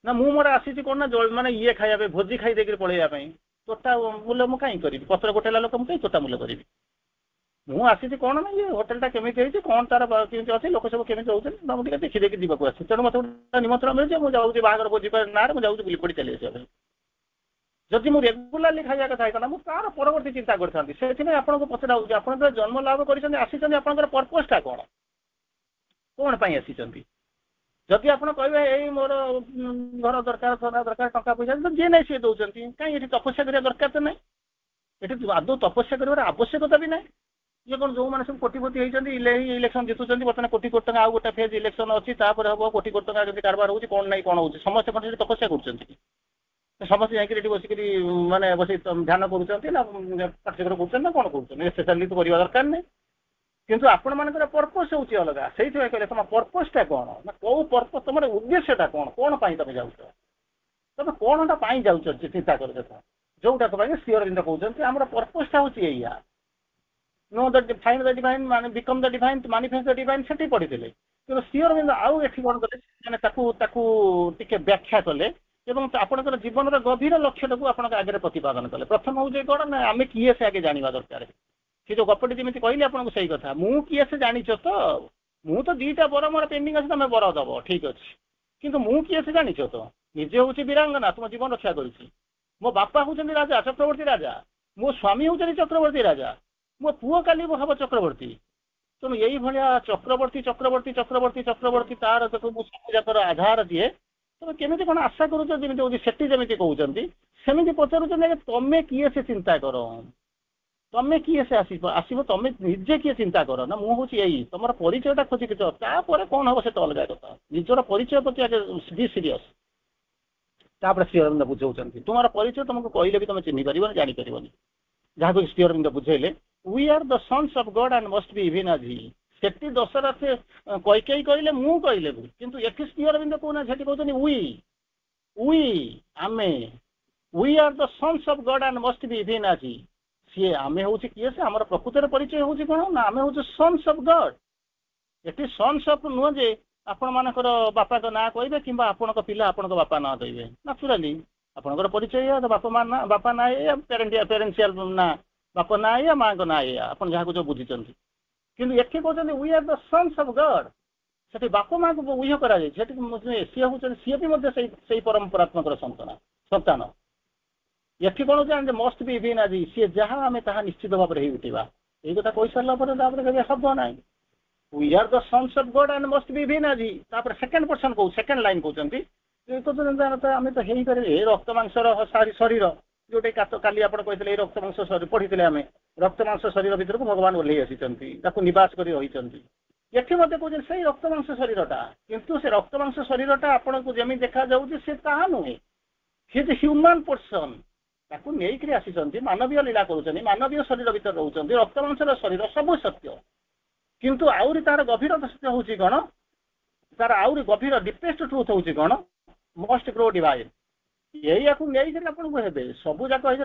ନା ମୁଁ ମୋର ଆସିଛି କଣ ନା ମାନେ ଇଏ ଖାଇବା ପାଇଁ, ଭୋଜି ଖାଇ ଦେଇକିରି ପଳେଇବା ପାଇଁ, ତୋଟା ମୂଲ୍ୟ ମୁଁ କାହିଁ କରିବି, ପତ୍ର ଗୋଟେଲା ଲୋକ ମୁଁ କାହିଁ ତୋଟା ମୂଲ୍ୟ କରିବି। ମୁଁ ଆସିଛି କଣ ନା ଇଏ ହୋଟେଲଟା କେମିତି ହେଇଛି, କଣ ତାର କେମିତି ଅଛି, ଲୋକ ସବୁ କେମିତି ରହୁଛନ୍ତି, ମୁଁ ଟିକେ ଦେଖିଦେଇକି ଯିବାକୁ ଆସିଛି। ତେଣୁ ମତେ ଗୋଟେ ନିମନ୍ତ୍ରଣ ମିଳୁଛି, ମୁଁ ଯାଉଛି ବାହାଘର ଭୋଜି ନାଁରେ ମୁଁ ଯାଉଛି ବୁଲି ପଡି ଚାଲି ଆସିବା ପାଇଁ। ଯଦି ମୁଁ ରେଗୁଲାରଲି ଖାଇବା କଥା ହେଇଥାନ୍ତା, ମୁଁ ତାର ପରବର୍ତ୍ତୀ ଚିନ୍ତା କରିଥାନ୍ତି। ସେଥିପାଇଁ ଆପଣଙ୍କୁ ପଚରା ହଉଛି, ଆପଣ ଯେତେବେଳେ ଜନ୍ମ ଲାଭ କରିଛନ୍ତି, ଆସିଛନ୍ତି, ଆପଣଙ୍କର ପର୍ପସଟା କଣ, କଣ ପାଇଁ ଆସିଛନ୍ତି। ଯଦି ଆପଣ କହିବେ ଏଇ ମୋର ଘର ଦରକାର, ଟଙ୍କା ପଇସା, ଯିଏ ନାହିଁ ସିଏ ଦଉଛନ୍ତି, କାହିଁ ଏଠି ତପସ୍ୟା କରିବା ଦରକାର ତ ନାହିଁ, ଏଠି ଆଦୌ ତପସ୍ୟା କରିବାର ଆବଶ୍ୟକତା ବି ନାହିଁ। ଇଏ କଣ ଯୋଉମାନେ ସବୁ କୋଟିପତି ହେଇଛନ୍ତି, ଇଲେକ୍ସନ ଜିତୁଛନ୍ତି, ବର୍ତ୍ତମାନ କୋଟି କୋଟି ଟଙ୍କା ଆଉ ଗୋଟେ ଫେଜ୍ ଇଲେକ୍ସନ ଅଛି, ତାପରେ ହବ କୋଟି କୋଟି ଟଙ୍କା ଯଦି କାରବାର ହଉଛି, କଣ ନାହିଁ କଣ ହଉଛି, ସମସ୍ତେ କଣ ସେଠି ତପସ୍ୟା କରୁଛନ୍ତି କି? ସମସ୍ତେ ଯାଇକିରି ଏଠି ବସିକିରି ମାନେ ବସି ଧ୍ୟାନ କରୁଛନ୍ତି ନା କାର୍ଯ୍ୟକ୍ରମ କରୁଛନ୍ତି ନା କଣ କରୁଛନ୍ତି, ସ୍ପେଶାଲି ତ କରିବା ଦରକାର ନାହିଁ। କିନ୍ତୁ ଆପଣ ମାନଙ୍କର ପର୍ପସ ହଉଛି ଅଲଗା। ସେଇଥିପାଇଁ କହିଲେ ତମ ପର୍ପସଟା କଣ, ନା କୋଉ ପର୍ପସ, ତମର ଉଦ୍ଦେଶ୍ୟଟା କଣ, କଣ ପାଇଁ ତମେ ଯାଉଛ, ତମେ କଣଟା ପାଇଁ ଯାଉଛ ଚିନ୍ତା କର। ଦେଖ, ଯୋଉଟାକୁ ପାଇଁ ଶ୍ରୀ ଅରବିନ୍ଦ କହୁଛନ୍ତି ଆମର ପର୍ପସଟା ହଉଛି ଏଇଆ। Know the find the divine माने become the divine manifest the divine ସେଠି ପଢିଥିଲେ। କିନ୍ତୁ ଶ୍ରୀ ଅରବିନ୍ଦ ଆଉ ଏଠି କଣ କଲେ ମାନେ ତାକୁ ଟିକେ ବ୍ୟାଖ୍ୟା କଲେ ଏବଂ ଆପଣଙ୍କର ଜୀବନର ଗଭୀର ଲକ୍ଷ୍ୟଟାକୁ ଆପଣଙ୍କ ଆଗରେ ପ୍ରତିପାଦନ କଲେ। ପ୍ରଥମ ହଉଛି କଣ ନା ଆମେ କିଏ ସେ ଆଗେ ଜାଣିବା ଦରକାର। ସେ ଯୋଉ ଗପଟି ଯେମିତି କହିଲି ଆପଣଙ୍କୁ ସେଇ କଥା, ମୁଁ କିଏ ସେ ଜାଣିଛ ତ? ମୁଁ ତ ଦିଟା ବର ମୋର ପେଣ୍ଡିଂ ଅଛି, ତମେ ବର ଦବ ଠିକ ଅଛି, କିନ୍ତୁ ମୁଁ କିଏ ସେ ଜାଣିଛ ତ? ନିଜେ ହଉଛି ବୀରାଙ୍ଗନା, ତୁମ ଜୀବନ ରକ୍ଷା କରିଛି। ମୋ ବାପା ହଉଛନ୍ତି ରାଜା, ଚକ୍ରବର୍ତ୍ତୀ ରାଜା। ମୋ ସ୍ୱାମୀ ହଉଛନ୍ତି ଚକ୍ରବର୍ତ୍ତୀ ରାଜା। ମୋ ପୁଅ କାଲି ହବ ଚକ୍ରବର୍ତ୍ତୀ। ତେଣୁ ଏଇଭଳିଆ ଚକ୍ରବର୍ତ୍ତୀ ଚକ୍ରବର୍ତ୍ତୀ ଚକ୍ରବର୍ତ୍ତୀ ଚକ୍ରବର୍ତ୍ତୀ ତାର ମୁଁ ସବୁ ଯାକର ଆଧାର ଦିଏ। ତମେ କେମିତି କଣ ଆଶା କରୁଛ ଯେମିତି ହଉଛି ସେଠି ଯେମିତି କହୁଛନ୍ତି ସେମିତି ପଚାରୁଛନ୍ତି ତମେ କିଏ ସେ ଚିନ୍ତା କର। ତମେ କିଏ ସେ ଆସିବ ତମେ ନିଜେ କିଏ ଚିନ୍ତା କର ନା ମୁଁ ହଉଛି ଏଇ ତମର ପରିଚୟଟା ଖୋଜିକି ତାପରେ କଣ ହବ ସେଟା ଅଲଗା କଥା। ନିଜର ପରିଚୟ ପ୍ରତି ଆଗେ ବି ସିରିୟସ୍। ତାପରେ ଶ୍ରୀ ଅରବିନ୍ଦ ବୁଝଉଛନ୍ତି ତୁମର ପରିଚୟ ତମକୁ କହିଲେ ବି ତମେ ଚିହ୍ନି ପାରିବନି ଜାଣିପାରିବନି। ଯାହାକୁ ଶ୍ରୀ ଅରବିନ୍ଦ ବୁଝେଇଲେ we are the sons of God and must be even as he। ସେଠି ଦଶରଥ କୈକେୟୀ କହିଲେ ମୁଁ କହିଲେ କିନ୍ତୁ ଏଠି ଶ୍ରୀ ଅରବିନ୍ଦ କହୁନା ସେଠି କହୁଛନ୍ତି we ଆମେ we are the sons of God and must be even as he। ସିଏ ଆମେ ହଉଛି କିଏ ସେ ଆମର ପ୍ରକୃତରେ ପରିଚୟ ହଉଛି କଣ ନା ଆମେ ହଉଛି sons of God। ଏଠି sons of ନୁହଁ ଯେ ଆପଣ ମାନଙ୍କର ବାପାଙ୍କ ନାଁ କହିବେ କିମ୍ବା ଆପଣଙ୍କ ପିଲା ଆପଣଙ୍କ ବାପା ନାଁ କହିବେ। ନାଚୁରାଲି ଆପଣଙ୍କର ପରିଚୟ ବାପା ନାଁ ଏଇଆ ପ୍ୟାରେଣ୍ଟିଆଲ ନାଁ ବାପା ନାଁ ଏଇଆ ମାଙ୍କ ନାଁ ଏଇଆ ଆପଣ ଯାହାକୁ ଯୋଉ ବୁଝିଛନ୍ତି। କିନ୍ତୁ ଏଠି କହୁଛନ୍ତି we are the sons of God। ସେଠି ବାପା ମାଙ୍କୁ ଉଲ୍ଲେଖ କରାଯାଇଛି। ସେଠି ସିଏ ହଉଛନ୍ତି ସିଏ ବି ମଧ୍ୟ ସେଇ ପରମ୍ପରାତ୍ମକର ସନ୍ତାନ। ଏଠି କଣ ହଉଛି ମଷ୍ଟ ବି ଇଭିନ୍ ଆଜି ସିଏ ଯାହା ଆମେ ତାହା ନିଶ୍ଚିତ ଭାବରେ ହେଇ ଉଠିବା। ଏଇ କଥା କହିସାରିଲା ପରେ ତାପରେ କେବେ ହବ ନାହିଁ। we are the sons of God and must be even as he। ତାପରେ ସେକେଣ୍ଡ ପର୍ସନ ସେକେଣ୍ଡ ଲାଇନ କହୁଛନ୍ତି ଆମେ ତ ହେଇପାରିବେ ଏ ରକ୍ତ ମାଂସର ଶରୀର ଯୋଉଟା କାଲି ଆପଣ କହିଥିଲେ ଏଇ ରକ୍ତ ମାଂସ ଶରୀର ପଢିଥିଲେ ଆମେ ରକ୍ତ ମାଂସ ଶରୀର ଭିତରକୁ ଭଗବାନ ଓହ୍ଲେଇ ଆସିଛନ୍ତି ତାକୁ ନିବାସ କରି ରହିଛନ୍ତି। ଏଠି ମଧ୍ୟ କହୁଛନ୍ତି ସେଇ ରକ୍ତ ମାଂସ ଶରୀରଟା କିନ୍ତୁ ସେ ରକ୍ତ ମାଂସ ଶରୀରଟା ଆପଣଙ୍କୁ ଯେମିତି ଦେଖାଯାଉଛି ସେ ତାହା ନୁହେଁ। ସେ ହ୍ୟୁମାନ ପର୍ସନ ତାକୁ ନେଇକରି ଆସିଛନ୍ତି ମାନବୀୟ ଲୀଳା କରୁଛନ୍ତି ମାନବୀୟ ଶରୀର ଭିତରେ ରହୁଛନ୍ତି ରକ୍ତ ମାଂସର ଶରୀର ସବୁ ସତ୍ୟ। କିନ୍ତୁ ଆହୁରି ତାର ଗଭୀର ସତ୍ୟ ହଉଛି କଣ ତାର ଆହୁରି ଗଭୀର ଡିପେଷ୍ଟ ଟ୍ରୁଥ ହଉଛି କଣ ମଷ୍ଟ ଗ୍ରୋ ଡିଭାଇନ। ଏଇଆକୁ ନେଇକରି ଆପଣଙ୍କୁ ହେବେ ସବୁ ଯାକ ହେଇଛି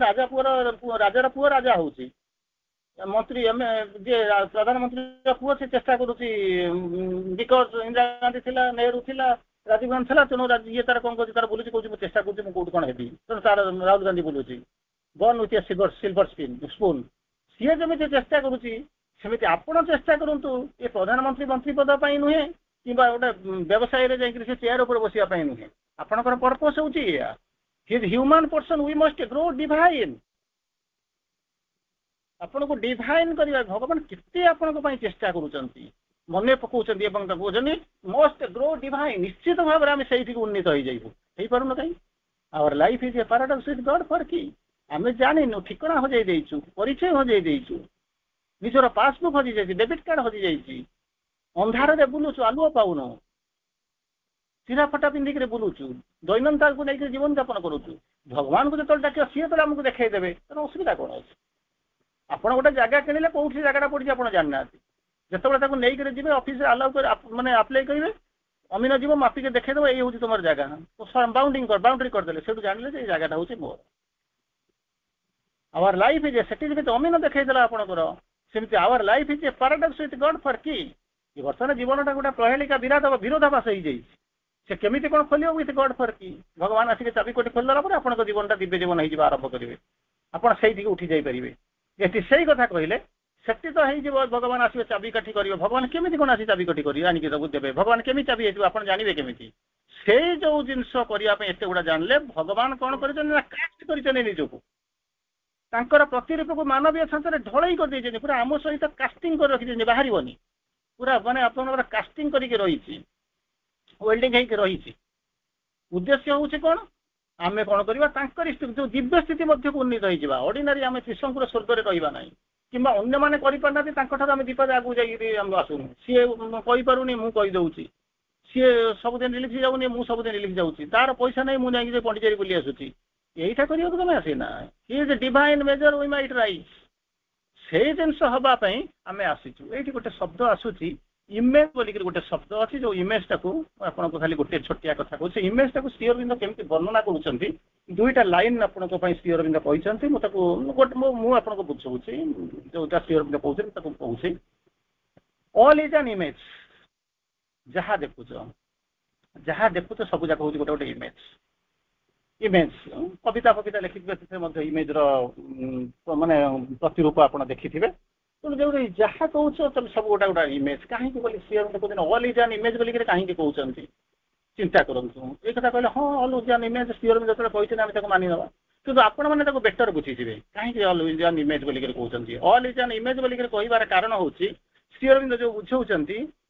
ରାଜାର ପୁଅ ରାଜା ହଉଛି ମନ୍ତ୍ରୀ ଯିଏ ପ୍ରଧାନମନ୍ତ୍ରୀର ପୁଅ ସେ ଚେଷ୍ଟା କରୁଛି ବିକଜ ଇନ୍ଦିରା ଗାନ୍ଧୀ ଥିଲା ନେହେରୁ ଥିଲା ରାଜୀବ ଗାନ୍ଧୀ ଥିଲା ତେଣୁ ଇଏ ତାର କଣ କରୁଛି ତାର ବୁଲୁଛି କହୁଛି ମୁଁ ଚେଷ୍ଟା କରୁଛି ମୁଁ କୋଉଠି କଣ ହେବି ତେଣୁ ତାର ରାହୁଲ ଗାନ୍ଧୀ ବୁଲୁଛି born with a silver spoon. ସିଏ ଯେମିତି ଚେଷ୍ଟା କରୁଛି ସେମିତି ଆପଣ ଚେଷ୍ଟା କରନ୍ତୁ ଏ ପ୍ରଧାନମନ୍ତ୍ରୀ ମନ୍ତ୍ରୀ ପଦ ପାଇଁ ନୁହେଁ କିମ୍ବା ଗୋଟେ ବ୍ୟବସାୟରେ ଯାଇକରି ସେ ଚେୟାର ଉପରେ ବସିବା ପାଇଁ ନୁହେଁ। ଆପଣଙ୍କର ପର୍ପସ ହଉଛି ଏଇଆ he human person we must grow divine. ଆପଣଙ୍କୁ ଡିଭାଇନ କରିବା ଭଗବାନ କେତେ ଆପଣଙ୍କ ପାଇଁ ଚେଷ୍ଟା କରୁଛନ୍ତି ମନେ ପକାଉଛନ୍ତି ଏବଂ ତାକୁ କହୁଛନ୍ତି ମଷ୍ଟ ଗ୍ରୋ ଡିଭାଇନ। ନିଶ୍ଚିତ ଭାବରେ ଆମେ ସେଇଠିକୁ ଉନ୍ନୀତ ହେଇଯାଇବୁ ହେଇପାରୁନ କାହିଁ our life is a paradox with God for କି ଆମେ ଜାଣିନୁ ଠିକଣା ହଜେଇ ଦେଇଛୁ ପରିଚୟ ହଜେଇ ଦେଇଛୁ ନିଜର ପାସବୁକ୍ ହଜିଯାଇଛି ଡେବିଟ୍ କାର୍ଡ ହଜିଯାଇଛି ଅନ୍ଧାରରେ ବୁଲୁଛୁ ଆଲୁଅ ପାଉନୁ ଚିରା ଫଟା ପିନ୍ଧିକିରି ବୁଲୁଛୁ ଦୈନନ୍ଦିନକୁ ନେଇକି ଜୀବନ ଯାପନ କରୁଛୁ। ଭଗବାନଙ୍କୁ ଯେତେବେଳେ ଡାକିବ ସିଏ ଯେତେବେଳେ ଆମକୁ ଦେଖେଇଦେବେ ତେଣୁ ଅସୁବିଧା କଣ ଅଛି। ଆପଣ ଗୋଟେ ଜାଗା କିଣିଲେ କୋଉଠି ଜାଗାଟା ପଡିଛି ଆପଣ ଜାଣିନାହାନ୍ତି ଯେତେବେଳେ ତାକୁ ନେଇକରି ଯିବେ ଅଫିସରେ ଆଲାଉ କରି ମାନେ ଆପ୍ଲାଏ କରିବେ ଅମିନ ଯିବ ମାପିକି ଦେଖେଇଦେବ ଏଇ ହଉଛି ତୁମର ଜାଗା ବାଉଣ୍ଡରୀ କରିଦେଲେ ସେଠୁ ଜାଣିଲେ ଯେ ଏଇ ଜାଗାଟା ହଉଛି ମୋର। ଆୱାର ଲାଇଫ ଇଜ ସେଠି ଯେମିତି ଅମିନ ଦେଖେଇଦେଲା ଆପଣଙ୍କର ସେମିତି our life is a paradox with God for କି ବର୍ତ୍ତମାନ ଜୀବନଟା ଗୋଟେ ପ୍ରହେଳିକା ବିରୋଧାଭାସ ହେଇଯାଇଛି। ସେ କେମିତି କଣ ଖୋଲିବ ୱିଥ୍ ଗଡ୍ ଫର କି ଭଗବାନ ଆସିକି ଚାବି କୋଟି ଖୋଲିଦେଲା ପରେ ଆପଣଙ୍କ ଜୀବନଟା ଦିବ୍ୟ ଜୀବନ ହେଇଯିବା ଆରମ୍ଭ କରିବେ ଆପଣ ସେଇଠିକି ଉଠି ଯାଇପାରିବେ। ଏଠି ସେଇ କଥା କହିଲେ ସେଠି ତ ହେଇଯିବ ଭଗବାନ ଆସିବେ ଚାବି କାଠି କରିବେ ଭଗବାନ କେମିତି କଣ ଆସି ଚାବି କାଠି କରିବେ ଆଣିକି ସବୁ ଦେବେ ଭଗବାନ କେମିତି ଚାବି ହେଇଯିବ ଆପଣ ଜାଣିବେ କେମିତି। ସେଇ ଯୋଉ ଜିନିଷ କରିବା ପାଇଁ ଏତେ ଗୁଡା ଜାଣିଲେ ଭଗବାନ କଣ କରିଛନ୍ତି ନା କାଷ୍ଟ କରିଛନ୍ତି ନିଜକୁ ତାଙ୍କର ପ୍ରତିରୂପକୁ ମାନବୀୟ ଛାଞ୍ଚରେ ଢଳେଇ କରିଦେଇଛନ୍ତି ପୁରା ଆମ ସହିତ କାଷ୍ଟିଂ କରି ରଖିଛନ୍ତି ବାହାରିବନି ପୁରା ମାନେ ଆପଣଙ୍କର କାଷ୍ଟିଂ କରିକି ରହିଛି ୱେଲ୍ଡିଂ ହେଇକି ରହିଛି। ଉଦ୍ଦେଶ୍ୟ ହଉଛି କଣ ଆମେ କଣ କରିବା ତାଙ୍କରି ଯୋଉ ଦିବ୍ୟ ସ୍ଥିତି ମଧ୍ୟକୁ ଉନ୍ନୀତ ହେଇଯିବା। ଅର୍ଡିନାରୀ ଆମେ ତ୍ରିଶଙ୍କୁର ସ୍ୱର୍ଗରେ ରହିବା ନାହିଁ କିମ୍ବା ଅନ୍ୟମାନେ କରିପାରୁନାହାନ୍ତି ତାଙ୍କଠାରୁ ଆମେ ଦୀପାଦ ଆଗକୁ ଯାଇକି ଆମେ ଆସୁନୁ ସିଏ କହିପାରୁନି ମୁଁ କହିଦଉଛି ସିଏ ସବୁଦିନ ରିଲିଫ ଯାଉନି ମୁଁ ସବୁଦିନ ରିଲିଫ ଯାଉଛି ତାର ପଇସା ନାହିଁ ମୁଁ ଯାଇକି ପଣ୍ଡିଚେରୀ ବୁଲି ଆସୁଛି ଏଇଟା କରିବାକୁ ତମେ ଆସିନା he is divine measure we might rise ସେଇ ଜିନିଷ ହବା ପାଇଁ ଆମେ ଆସିଛୁ। ଏଇଠି ଗୋଟେ ଶବ୍ଦ ଆସୁଛି इमेज बोलिक गोटे शब्द अच्छी जो इमेज टाक आपको खाली गोटे छोटिया कथा कहूँ से इमेज टाक श्री अरविंद केमती वर्णना करुँच दुईटा लाइन आपको श्री अरविंद कहते मुझे बुझाऊँ जोटा श्री अरविंद कहते ऑल इज एन इमेज जहाँ देखुच सब जाक हूँ गोटे गोटे इमेज इमेज कविता फविता लिखिथे इमेज माने प्रतिरूप आप देखिथे तेणु जो जहाँ कौच सब गोटा गोटा इमेज कहीं बोली सी कहते ऑल इज एन इमेज बोलिक कहीं कहते चिंता करूँ ये कथा कहले हाँ ऑल इज एन इमेज सी अरविंद जो कहते आम मानिना कि आपण मैंने बेटर बुझीजे कहीं ऑल इज एन इमेज बोलिक कहते ऑल इज एन इमेज बोलिक कहबार कारण हूँ श्री अरविंद जो बुझाऊँ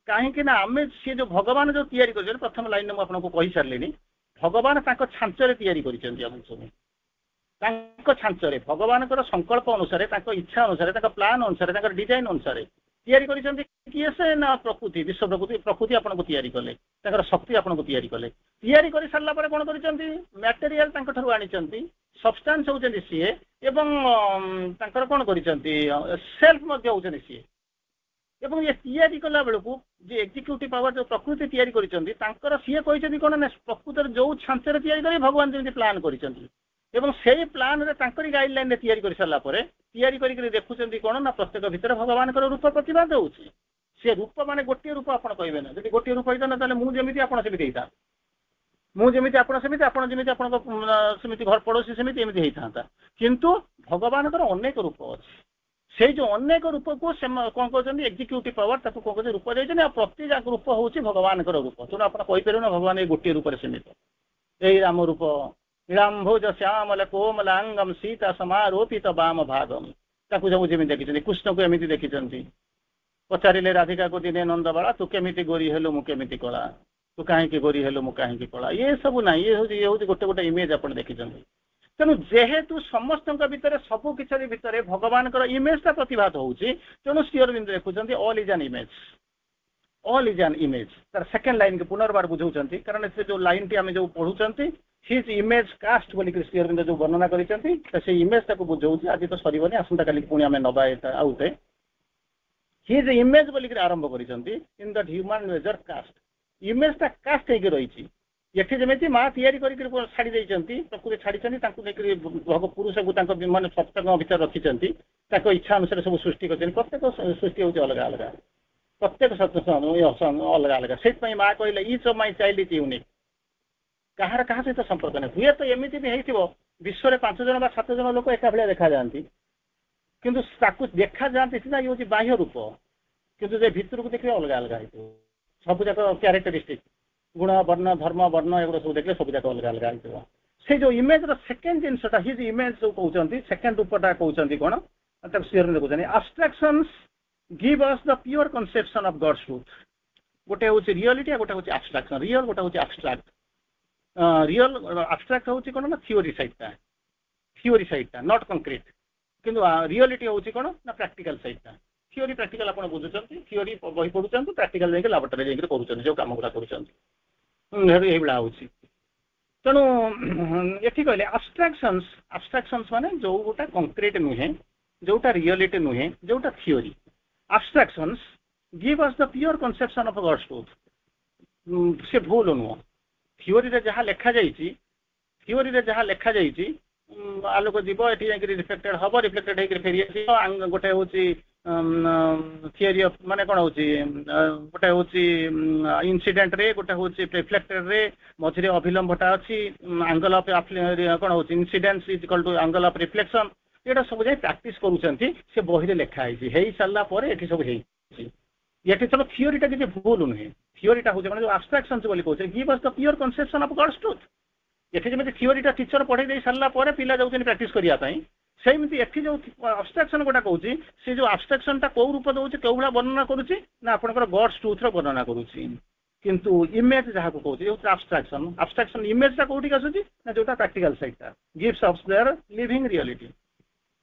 कहीं आम सी जो भगवान जो तैयारी कर प्रथम लाइन में आपको कही सारे भगवान छांचरे तैयारी छांचरे भगवान संकल्प अनुसार इच्छा अनुसार प्लान अनुसार डिजाइन अनुसार तैयारी किए से ना प्रकृति विश्व प्रकृति आपको तैयारी कले शक्ति आपको तैयारी कले तैयारी कर सारा पर कौन कर मटेरियल आनी सब्सटेंस होती सीए एवं कौन कर सेल्फ होती सीए एवं ये तैयारी कला बेलू जो एक्जिक्यूटिव पावर जो प्रकृति तैयारी कर सीए कहते कौन ना प्रकृत जो छांचरे तैयारी कर भगवान जमी प्लान कर से प्लान गाइडलाइन तैयारी कर सारा तैयारी कर देखुं कौन ना प्रत्येक भितर भगवान रूप प्रतिभात होची से रूप माने गोटे रूप आप कहे ना जब गोटे रूप होता ना मुझे आपड़ी था मुझे आपड़ी सेमती घर पड़ोसी सेमती एमती होता किंतु भगवान अनेक रूप अच्छे से जो अनेक रूप को कौन कहते एक्जिक्यूटिव पावर ताको कौन कहते रूप देते प्रति रूप हूँ भगवान रूप तेणु आप कहीपर ना भगवान गोटे रूप सीमित यही राम रूप नीलांभुज श्यामल कोमलांगम सीता समारोपित वाम भागम ताकू सब जमी देखी कृष्ण को एमती देखी पचारे राधिका को दिने नंदबाला तू केमी गोरी हेलु मु केमी कला तू कहीं गोरी हेलु मु कहीं कला ये सब ना ये हूँ गोटे गोटे इमेज आप देखी तेणु जेहेतु समस्त भितर सबू किसी भितर भगवान इमेजटा प्रतिभात होची तेणु श्री अरविंद देखुं all is an image all is an image तार सेकेंड लाइन के पुनर्बार बुझाऊँ कारण से जो लाइन टी आम जो पढ़ुं हिज इमेज कास्ट बोलिक श्री अरविंद जो वर्णना कर इमेज टाक बुझाऊँ आज तो सरबनी आसंता काली पुणी आम नवा आउटे हिज इमेज बोलिक आरंभ कर in the human nature cast इमेजटा कास्ट होकर रही ये जमी माँ तैयारी छाड़ी प्रकृति छाड़ी पुरुष को मान सप्तक भर रखी इच्छा अनुसार सब सृष्टि कर प्रत्येक सृष्टि हूँ अलग अलग प्रत्येक अलग अलग से माँ कहले each of my child is unique कहार क्या सहित संपर्क नहीं हुए तो एमती भी हो विश्व में 5 जन 7 जन लोक एका भाया देखा जाती किंतु देखा जाती सीधा ये हूँ बाह्य रूप किंतु भितर को देखिए अलग अलग सब जाक क्यारेक्टरिस्टिक गुण वर्ण धर्म वर्ण एगुड़ा सब देखिए सब जाक अलग अलग हो से जो इमेज सेकेंड जिनसा हिज इमेज जो कहते सेकेंड रूपटा कहते कौन कहते abstractions give us the pure conception of God's truth गोटे हूँ रियलिटी गोटे हूँ abstraction रियल गोटे हूँ abstract रियल abstract हूँ कौन ना थ्योरी साइडटा नॉट कंक्रीट किंतु रियलिटी हूँ कौन ना प्रैक्टिकल साइडटा थ्योरी प्रैक्टिकल आप बुझुं थ्योरी बही पढ़ुं प्रैक्टिकल जाकर लाबोरेटरी कर जो कम गुड़ा करा हूँ तेणु ये कहले abstractions माने जो गोटा कंक्रीट नुहे जोटा रियलिटी नुहे जोटा theory abstractions give us the pure conception of God's truth से भूल नुह थ्योरी रे जहाँ लेखा जाइए थ्योरी रे जहाँ लेखा जाइए आलोक जीव ये रिफ्लेक्टेड हम रिफ्लेक्टेड होकर फेरी गोटे हूँ थियोरी ऑफ माने कौन हूँ गोटे हूँ इनसीडेंट रे गोटे हूँ रिफ्लेक्टेड रे मझे अभिलंबटा अच्छी एंगल ऑफ कौन हूँ incidence is equal to angle of reflection ये सब जाए प्रैक्टिस कर बही लिखाई सारा सब ये सब थियोरीटा किसी भूल नुहे थियोरीटा हूँ जो abstractions बोली कहते give us the pure conception of God's truth ये जमी थियोरीटा टीचर पढ़े दे सारा पिला जाऊँ प्रैक्टिस करने सेमती एठी जो abstraction गोटा कहूँ से जो abstraction टा कौ रूप दूसरी कौ भाया वर्णना करुच्ची ना आपंकर गॉड्स ट्रुथ वर्णना करुच्ची किंतु इमेज जहाँ को कहूँ abstraction इमेजटा कौटी आसूँ ना जोटा प्रैक्टिकल साइडटा gives us their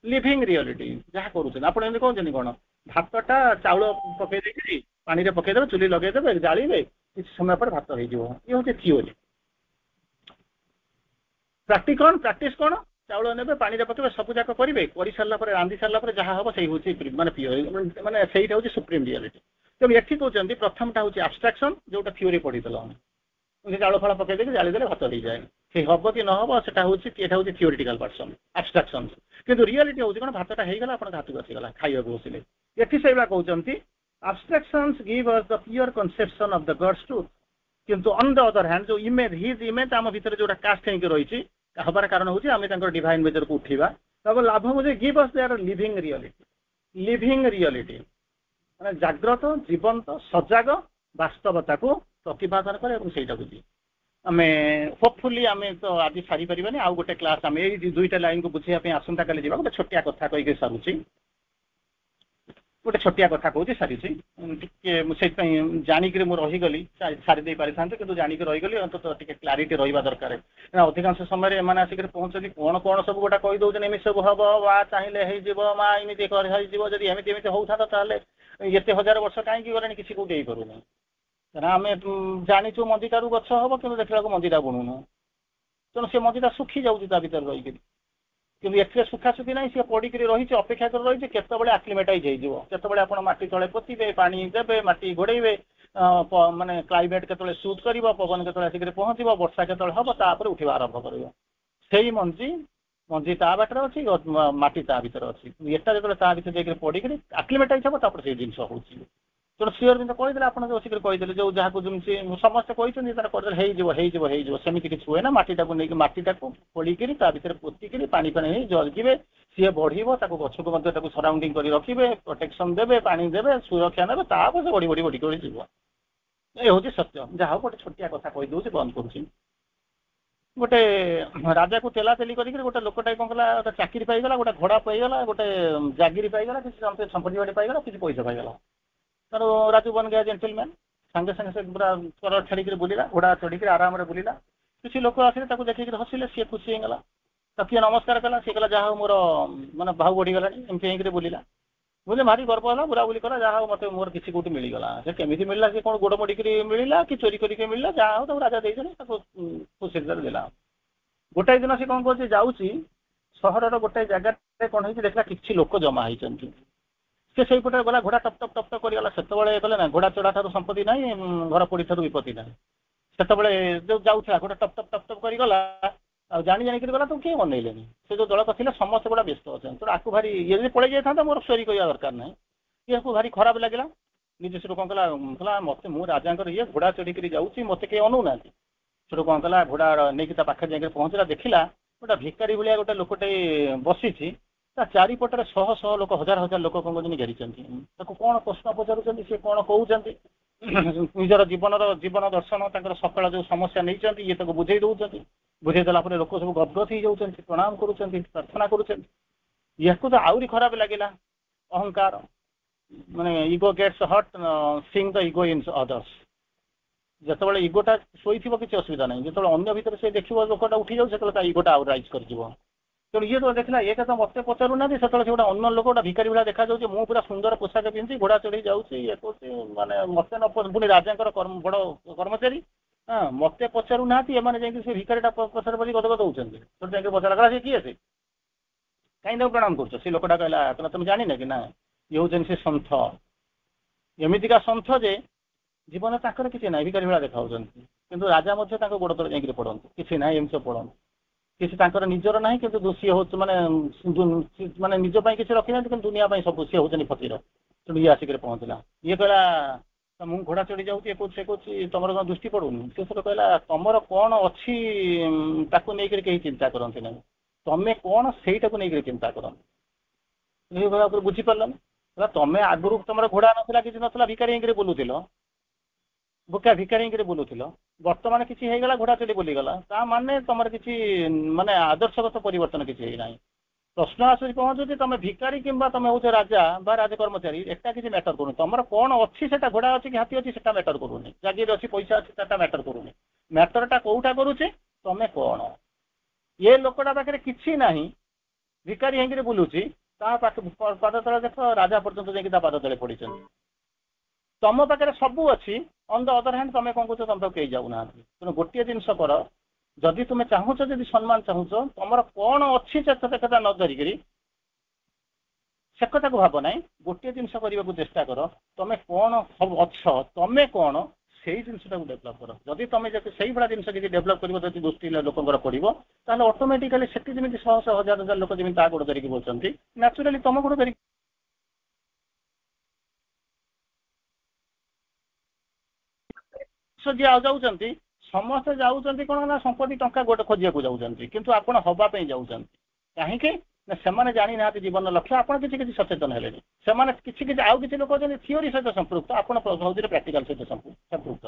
living reality जहाँ करुँच आप कहते कौन भातटा चाउल पकईदे पानी में पकईदे चुली लगेदे जाड़े किसी समय पर भात हो ये हूँ थियोरी प्रैक्टिस कौन चाउल ने पानी में पकड़े सब जाक करेंगे कर सारा रांधि सारा जहाँ हम से हूँ माने प्योर माने से हूँ सुप्रीम रियलिटी ତେଣୁ ଏଠି କହୁଛନ୍ତି ପ୍ରଥମଟା ହେଉଛି ଆବଷ୍ଟ୍ରାକ୍ସନ, ଯୋଉଟା ଥିଓରି ପଢିଦେଲ ଆମେ ଚାଉଳ ଫଳ ପକେଇ ଦେଇକି ଜାଳିଦେଲେ ଭାତ ହେଇଯାଏ। ସେ ହବ କି ନହବ ସେଟା ହଉଛି ଏଟା ହଉଛି ଥିଓରିଟିକାଲ ପର୍ସନ ଆବଷ୍ଟ୍ରାକ୍ସନ। କିନ୍ତୁ ରିଆଲିଟି ହଉଛି କଣ ଭାତଟା ହେଇଗଲା ଆପଣଙ୍କ ହାତକୁ ଆସିଗଲା ଖାଇବାକୁ ବସିଲେ। ଏଠି ସେଇଭଳିଆ କହୁଛନ୍ତି abstractions give us the pure conception of the God's truth, କିନ୍ତୁ on the other hand ଯୋଉ ଇମେଜ ହିଜ ଇମେଜ ଆମ ଭିତରେ ଯୋଉଟା କାଷ୍ଟ ହେଇକି ରହିଛି ହବାର କାରଣ ହଉଛି ଆମେ ତାଙ୍କର ଡିଭାଇନ ମେଜରକୁ ଉଠିବା। ତାପରେ ଲାଭ ହଉଛି give us their living reality ମାନେ ଜାଗ୍ରତ ଜୀବନ୍ତ ସଜାଗ ବାସ୍ତବତାକୁ ପ୍ରତିପାଦନ କରେ ଏବଂ ସେଇଟା ବୁଝି ଆମେ ହୋପଫୁଲି ଆମେ ତ ଆଜି ସାରିପାରିବାନି। ଆଉ ଗୋଟେ କ୍ଲାସ ଆମେ ଏଇ ଦୁଇଟା ଲାଇନକୁ ବୁଝିବା ପାଇଁ ଆସନ୍ତା କାଲି ଯିବା। ଗୋଟେ ଛୋଟିଆ କଥା କହିକି ସାରୁଛି, ଗୋଟେ ଛୋଟିଆ କଥା କହୁଛି ସାରିଛି। ଟିକେ ମୁଁ ସେଇଥିପାଇଁ ଜାଣିକିରି ମୁଁ ରହିଗଲି, ସାରି ଦେଇ ପାରିଥାନ୍ତି କିନ୍ତୁ ଜାଣିକି ରହିଗଲି। ଅନ୍ତତଃ ଟିକେ କ୍ଲାରିଟି ରହିବା ଦରକାର। ଅଧିକାଂଶ ସମୟରେ ଏମାନେ ଆସିକରି ପହଞ୍ଚନ୍ତି କଣ କଣ ସବୁ ଗୋଟେ କହିଦଉଛନ୍ତି ଏମିତି ସବୁ ହବ ବା ଚାହିଁଲେ ହେଇଯିବ ମା ଏମିତି ହେଇଯିବ। ଯଦି ଏମିତି ଏମିତି ହଉଥାନ୍ତା ତାହେଲେ ଏତେ ହଜାର ବର୍ଷ କାହିଁକି ଗଲେଣି କିଛି କୋଉଠି ହେଇପାରୁନି। କାରଣ ଆମେ ଜାଣିଛୁ ମଞ୍ଜିଟାରୁ ଗଛ ହବ କିନ୍ତୁ ଦେଖିବାକୁ ମଞ୍ଜିଟା ବୁଣୁନୁ, ତେଣୁ ସେ ମଞ୍ଜିଟା ଶୁଖି ଯାଉଛି ତା ଭିତରେ ରହିକିରି। କିନ୍ତୁ ଏଥିରେ ସୁଖାସୁଖି ନାହିଁ, ସିଏ ପଡିକିରି ରହିଛି ଅପେକ୍ଷା କରି ରହିଛି କେତେବେଳେ ଆକ୍ଲିମେଟାଇଜ ହେଇଯିବ, କେତେବେଳେ ଆପଣ ମାଟି ତଳେ ପୋତିବେ ପାଣି ଦେବେ ମାଟି ଘୋଡେଇବେ, ମାନେ କ୍ଲାଇମେଟ କେତେବେଳେ ସୁଟ୍ କରିବ, ପବନ କେତେବେଳେ ଆସିକରି ପହଞ୍ଚିବ, ବର୍ଷା କେତେବେଳେ ହବ, ତାପରେ ଉଠିବା ଆରମ୍ଭ କରିବ। ସେଇ ମଞ୍ଜି ତା ବାଟରେ ଅଛି, ମାଟି ତା ଭିତରେ ଅଛି। ଏଟା ଯେତେବେଳେ ତା ଭିତରେ ଯାଇକରି ପଡିକିରି ଆକ୍ଲିମେଟାଇଜ ହବ ତାପରେ ସେଇ ଜିନିଷ ହଉଛି। ତେଣୁ ସିଓର ଜିନିଷ କହିଦେଲେ ଆପଣ ଯୋଉ ଆସିକରି କହିଦେଲେ ଯୋଉ ଯାହାକୁ ଯେମିତି ସମସ୍ତେ କହିଛନ୍ତି ତାର କରିଦେଲେ ହେଇଯିବ ସେମିତି କିଛି ହୁଏ ନା। ମାଟିଟାକୁ ନେଇକି ମାଟିଟାକୁ ଖୋଳିକିରି ତା ଭିତରେ ପୋତିକିରି ପାଣି ହେଇ ଜଗିବେ, ସିଏ ବଢିବ, ତାକୁ ଗଛକୁ ମଧ୍ୟ ତାକୁ ସରାଉଣ୍ଡିଂ କରି ରଖିବେ, ପ୍ରୋଟେକ୍ସନ ଦେବେ, ପାଣି ଦେବେ, ସୁରକ୍ଷା ନେବେ, ତାପରେ ସେ ବଢି ଯିବ। ଏ ହଉଛି ସତ୍ୟ। ଯାହା ହଉ ଗୋଟେ ଛୋଟିଆ କଥା କହିଦଉଛି ବନ୍ଦ କରୁଛି। ଗୋଟେ ରାଜାକୁ ତେଲାତେଲି କରିକି ଗୋଟେ ଲୋକଟାଏ କଣ କଲା, ଗୋଟେ ଚାକିରି ପାଇଗଲା, ଗୋଟେ ଘୋଡା ପାଇଗଲା, ଗୋଟେ ଜାଗିରି ପାଇଗଲା, କିଛି ସମ୍ପତ୍ତି ବାଡି ପାଇଗଲା, କିଛି ପଇସା ପାଇଗଲା। ତେଣୁ ରାଜୁ ବନ ଗୟା ଜେଣ୍ଟଲମ୍ୟାନ, ସାଙ୍ଗେ ସାଙ୍ଗେ ସେ ପୁରା କର ଛାଡିକିରି ବୁଲିଲା, ଘୋଡା ଚଢିକିରି ଆରାମରେ ବୁଲିଲା। କିଛି ଲୋକ ଆସିଲେ ତାକୁ ଦେଖିକିରି ହସିଲେ, ସିଏ ଖୁସି ହେଇଗଲା। ତାକୁ କିଏ ନମସ୍କାର କଲା, ସିଏ କହିଲା ଯାହା ହଉ ମୋର ମାନେ ଭାଉ ବଢିଗଲାଣି, ଏମିତି ହେଇକିରି ବୁଲିଲା। ବୁଝିଲେ ଭାରି ଗର୍ବ ହେଲା, ବୁଲାବୁଲି କଲା, ଯାହା ହଉ ମତେ ମୋର କିଛି କୋଉଠି ମିଳିଗଲା। ସେ କେମିତି ମିଳିଲା, ସେ କଣ ଗୋଡ ମୋଡିକିରି ମିଳିଲା କି ଚୋରି କରିକି ମିଳିଲା, ଯାହା ହଉ ତାକୁ ରାଜା ଦେଇଛନ୍ତି, ତାକୁ ଖୁସିରେ ଦେଲା। ଗୋଟାଏ ଦିନ ସେ କଣ କରୁଛି, ଯାଉଛି ସହରର ଗୋଟେ ଜାଗାରେ କଣ ହେଇଛି ଦେଖିଲା କିଛି ଲୋକ ଜମା ହେଇଛନ୍ତି। ସେ ସେଇପଟେ ଗଲା, ଘୋଡା ଟପ୍ ଟପ୍ କରିଗଲା। ସେତେବେଳେ ଗଲେ ନା ଘୋଡା ଚଢା ଠାରୁ ସମ୍ପତ୍ତି ନାହିଁ, ଘର ପୋଡି ଠାରୁ ବିପତ୍ତି ନାହିଁ। ସେତେବେଳେ ଯୋଉ ଯାଉଥିଲା ଘୋଡା ଟପ୍ ଟପ୍ କରିଗଲା, ଆଉ ଜାଣିକିରି ଗଲା, ତାକୁ କିଏ ମନେଇଲେନି। ସେ ଯୋଉ ଦଳକ ଥିଲେ ସମସ୍ତେ ଗୁଡା ବ୍ୟସ୍ତ ଅଛନ୍ତି। ତେଣୁ ଆକୁ ଭାରି ଇଏ ଯଦି ପଳେଇ ଯାଇଥାନ୍ତା ମୋର ଚୋରି କରିବା ଦରକାର ନାହିଁ। ଇଏକୁ ଭାରି ଖରାପ ଲାଗିଲା। ନିଜେ ସେଠୁ କଣ କଲା ମତେ ମୁଁ ରାଜାଙ୍କର ଇଏ ଘୋଡା ଚଢିକିରି ଯାଉଛି, ମତେ କେହି ଅନଉନାହାନ୍ତି। ସେଠୁ କଣ କଲା, ଘୋଡା ନେଇକି ତା ପାଖରେ ଯାଇକି ପହଞ୍ଚିଲା, ଦେଖିଲା ଗୋଟେ ଭିକାରୀ ଭଳିଆ ଗୋଟେ ଲୋକଟେ ବସିଛି, ତା ଚାରିପଟରେ ଶହ ଶହ ଲୋକ, ହଜାର ହଜାର ଲୋକ କଣ କରୁଛନ୍ତି ଘେରିଛନ୍ତି। ତାକୁ କଣ ପ୍ରଶ୍ନ ପଚାରୁଛନ୍ତି, ସେ କଣ କହୁଛନ୍ତି, ନିଜର ଜୀବନ ଦର୍ଶନ ତାଙ୍କର ସକାଳ ଯୋଉ ସମସ୍ୟା ନେଇଛନ୍ତି ଇଏ ତାକୁ ବୁଝେଇ ଦଉଛନ୍ତି। ବୁଝେଇ ଦେଲା ପରେ ଲୋକ ସବୁ ଗଦଗଦ ହେଇଯାଉଛନ୍ତି, ପ୍ରଣାମ କରୁଛନ୍ତି, ପ୍ରାର୍ଥନା କରୁଛନ୍ତି। ୟାକୁ ତ ଆହୁରି ଖରାପ ଲାଗିଲା, ଅହଙ୍କାର, ମାନେ ego Gates hot Singh the ego in others. ଯେତେବେଳେ ଇଗୋଟା ଶୋଇଥିବ କିଛି ଅସୁବିଧା ନାହିଁ, ଯେତେବେଳେ ଅନ୍ୟ ଭିତରେ ସେ ଦେଖିବ ଲୋକଟା ଉଠି ଯାଉଛି, ସେତେବେଳେ ତା ଇଗୋଟା ଆଉ ରାଇଜ୍ କରିଯିବ। ତେଣୁ ଇଏ ତ ଦେଖିଲା ଏ କଥା ମତେ ପଚାରୁନାହାନ୍ତି, ସେତେବେଳେ ସେ ଗୋଟେ ଅନ୍ୟ ଲୋକ, ଗୋଟେ ଭିକାରୀ ଭଳିଆ ଦେଖାଯାଉଛି, ମୁଁ ପୁରା ସୁନ୍ଦର ପୋଷାକ ପିନ୍ଧି ଘୋଡା ଚଢି ଯାଉଛି, ଇଏ କରୁଛି, ମାନେ ମତେ ନ ପୁଣି ରାଜାଙ୍କର ବଡ କର୍ମଚାରୀ, ହଁ ମତେ ପଚାରୁନାହାନ୍ତି, ଏମାନେ ଯାଇକି ସେ ଭିକାରୀଟା ପଛରେ ବସି ଗଦଗଦ ହଉଛନ୍ତି। ସେଠୁ ଯାଇକି ପଚାରିଲା ସେ କିଏ, ସେ କାହିଁକି ତାକୁ ପ୍ରଣାମ କରୁଛ? ସେ ଲୋକଟା କହିଲା ତମେ ଜାଣିନ କି? ନା ଇଏ ହଉଛନ୍ତି ସେ ସନ୍ଥ, ଏମିତିକା ସନ୍ଥ ଯେ ଜୀବନ ତାଙ୍କର କିଛି ନାହିଁ, ଭିକାରୀ ଭଳିଆ ଦେଖାଉଛନ୍ତି, କିନ୍ତୁ ରାଜା ମଧ୍ୟ ତାଙ୍କ ଗୋଡ ତଳେ ଯାଇକିରି ପଡନ୍ତି, କିଛି ନାହିଁ ଏମିତି ପଡନ୍ତି, କିଛି ତାଙ୍କର ନିଜର ନାହିଁ, କିନ୍ତୁ ସିଏ ହଉଛି ମାନେ ନିଜ ପାଇଁ କିଛି ରଖିନାହାନ୍ତି, କିନ୍ତୁ ଦୁନିଆ ପାଇଁ ସବୁ, ସିଏ ହଉଛନ୍ତି ଫକୀର। ତେଣୁ ଇଏ ଆସିକରି ପହଞ୍ଚିଲା। ଇଏ କହିଲା ମୁଁ ଘୋଡା ଚଢି ଯାଉଛି, ଏ କହୁଛି ତମର କଣ ଦୃଷ୍ଟି ପଡୁନି? ସେ ସେଠୁ କହିଲା ତମର କଣ ଅଛି ତାକୁ ନେଇକରି କେହି ଚିନ୍ତା କରନ୍ତି ନାହିଁ, ତମେ କଣ ସେଇଟାକୁ ନେଇକରି ଚିନ୍ତା କରନ୍ତି। ଏ ଉପରେ ବୁଝିପାରିଲନି, ତମେ ଆଗରୁ ତମର ଘୋଡା ନଥିଲା, କିଛି ନଥିଲା, ଭିକାରୀ ହେଇକିରି ବୁଲୁଥିଲ, ଭିକାରୀ ହେଇକିରି ବୁଲୁଥିଲ, ବର୍ତ୍ତମାନ କିଛି ହେଇଗଲା, ଘୋଡା ଚଢି ବୁଲିଗଲା, ତା ମାନେ ତମର କିଛି ମାନେ ଆଦର୍ଶଗତ ପରିବର୍ତ୍ତନ କିଛି ହେଇନାହିଁ। ପ୍ରଶ୍ନ ଆସୁଛି ପହଞ୍ଚୁଛି, ତମେ ଭିକାରୀ କିମ୍ବା ତମେ ହଉଛ ରାଜା ବା ରାଜ କର୍ମଚାରୀ, ଏଟା କିଛି ମ୍ୟାଟର କରୁନି। ତମର କଣ ଅଛି, ସେଟା ଘୋଡା ଅଛି କି ହାତୀ ଅଛି ସେଟା ମ୍ୟାଟର କରୁନି, ଜାଗିର ଅଛି, ପଇସା ଅଛି, ସେଟା ମ୍ୟାଟର କରୁନି। ମ୍ୟାଟରଟା କୋଉଟା କରୁଛି, ତମେ କଣ। ଏ ଲୋକଟା ପାଖରେ କିଛି ନାହିଁ, ଭିକାରୀ ହେଇକିରି ବୁଲୁଛି, ତା ପାଦ ତଳେ ଦେଖ ରାଜା ପର୍ଯ୍ୟନ୍ତ ଯାଇକି ତା ପାଦ ତଳେ ପଡିଛନ୍ତି। ତମ ପାଖରେ ସବୁ ଅଛି, ଅନ୍ ଦ ଅଦର ହ୍ୟାଣ୍ଡ ତମେ କଣ କରୁଛ, ତମ ପାଖକୁ କେହି ଯାଉନାହାନ୍ତି। ତେଣୁ ଗୋଟିଏ ଜିନିଷ କର, ଯଦି ତୁମେ ଚାହୁଁଛ, ଯଦି ସମ୍ମାନ ଚାହୁଁଛ, ତମର କଣ ଅଛି ସେ କଥା ନ ଧରିକିରି ସେ କଥାକୁ ଭାବ ନାହିଁ। ଗୋଟିଏ ଜିନିଷ କରିବାକୁ ଚେଷ୍ଟା କର, ତମେ କ'ଣ ଅଛ, ତମେ କ'ଣ ସେଇ ଜିନିଷଟାକୁ ଡେଭଲପ କର। ଯଦି ତମେ ଯଦି ସେଇଭଳିଆ ଜିନିଷ କିଛି ଡେଭଲପ କରିବ, ଯଦି ଦୃଷ୍ଟି ଲୋକଙ୍କର ପଡ଼ିବ, ତାହେଲେ ଅଟୋମେଟିକାଲି ସେଠି ଯେମିତି ଶହ ଶହ ହଜାର ହଜାର ଲୋକ ଯେମିତି ତା ଗୋଡ଼ ଧରିକି ବସୁଛନ୍ତି, ନ୍ୟାଚୁରାଲି ତମ ଗୋଡ଼ ଧରିକି ଯିଏ ଯାଉଛନ୍ତି, ସମସ୍ତେ ଯାଉଛନ୍ତି କ'ଣ ନା ସମ୍ପତ୍ତି ଟଙ୍କା ଗୋଟେ ଖୋଜିବାକୁ ଯାଉଛନ୍ତି, କିନ୍ତୁ ଆପଣ ହବା ପାଇଁ ଯାଉଛନ୍ତି। କାହିଁକି ନା ସେମାନେ ଜାଣିନାହାନ୍ତି ଜୀବନର ଲକ୍ଷ୍ୟ। ଆପଣ କିଛି କିଛି ସଚେତନ ହେଲେଣି, ସେମାନେ କିଛି କିଛି ଆଉ କିଛି ଲୋକ ଅଛନ୍ତି ଥିଓରି ସହିତ ସମ୍ପୃକ୍ତ, ଆପଣ ସହଜରେ ପ୍ରାକ୍ଟିକାଲ ସହିତ ସମ୍ପୃକ୍ତ।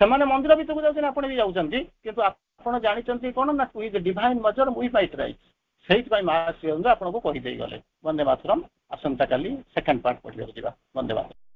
ସେମାନେ ମନ୍ଦିର ଭିତରକୁ ଯାଉଛନ୍ତି, ଆପଣ ବି ଯାଉଛନ୍ତି, କିନ୍ତୁ ଆପଣ ଜାଣିଛନ୍ତି କ'ଣ ନା with divine measure we might right. ସେଇଥିପାଇଁ ମହାଶ୍ରୀ ଅରବିନ୍ଦ ଆପଣଙ୍କୁ କହିଦେଇ ଗଲେ। ବନ୍ଦେ ମାତରମ୍। ଆସନ୍ତାକାଲି ସେକେଣ୍ଡ ପାର୍ଟ ପଢ଼ିବାକୁ ଯିବା। ବନ୍ଦେ ମାତରମ୍।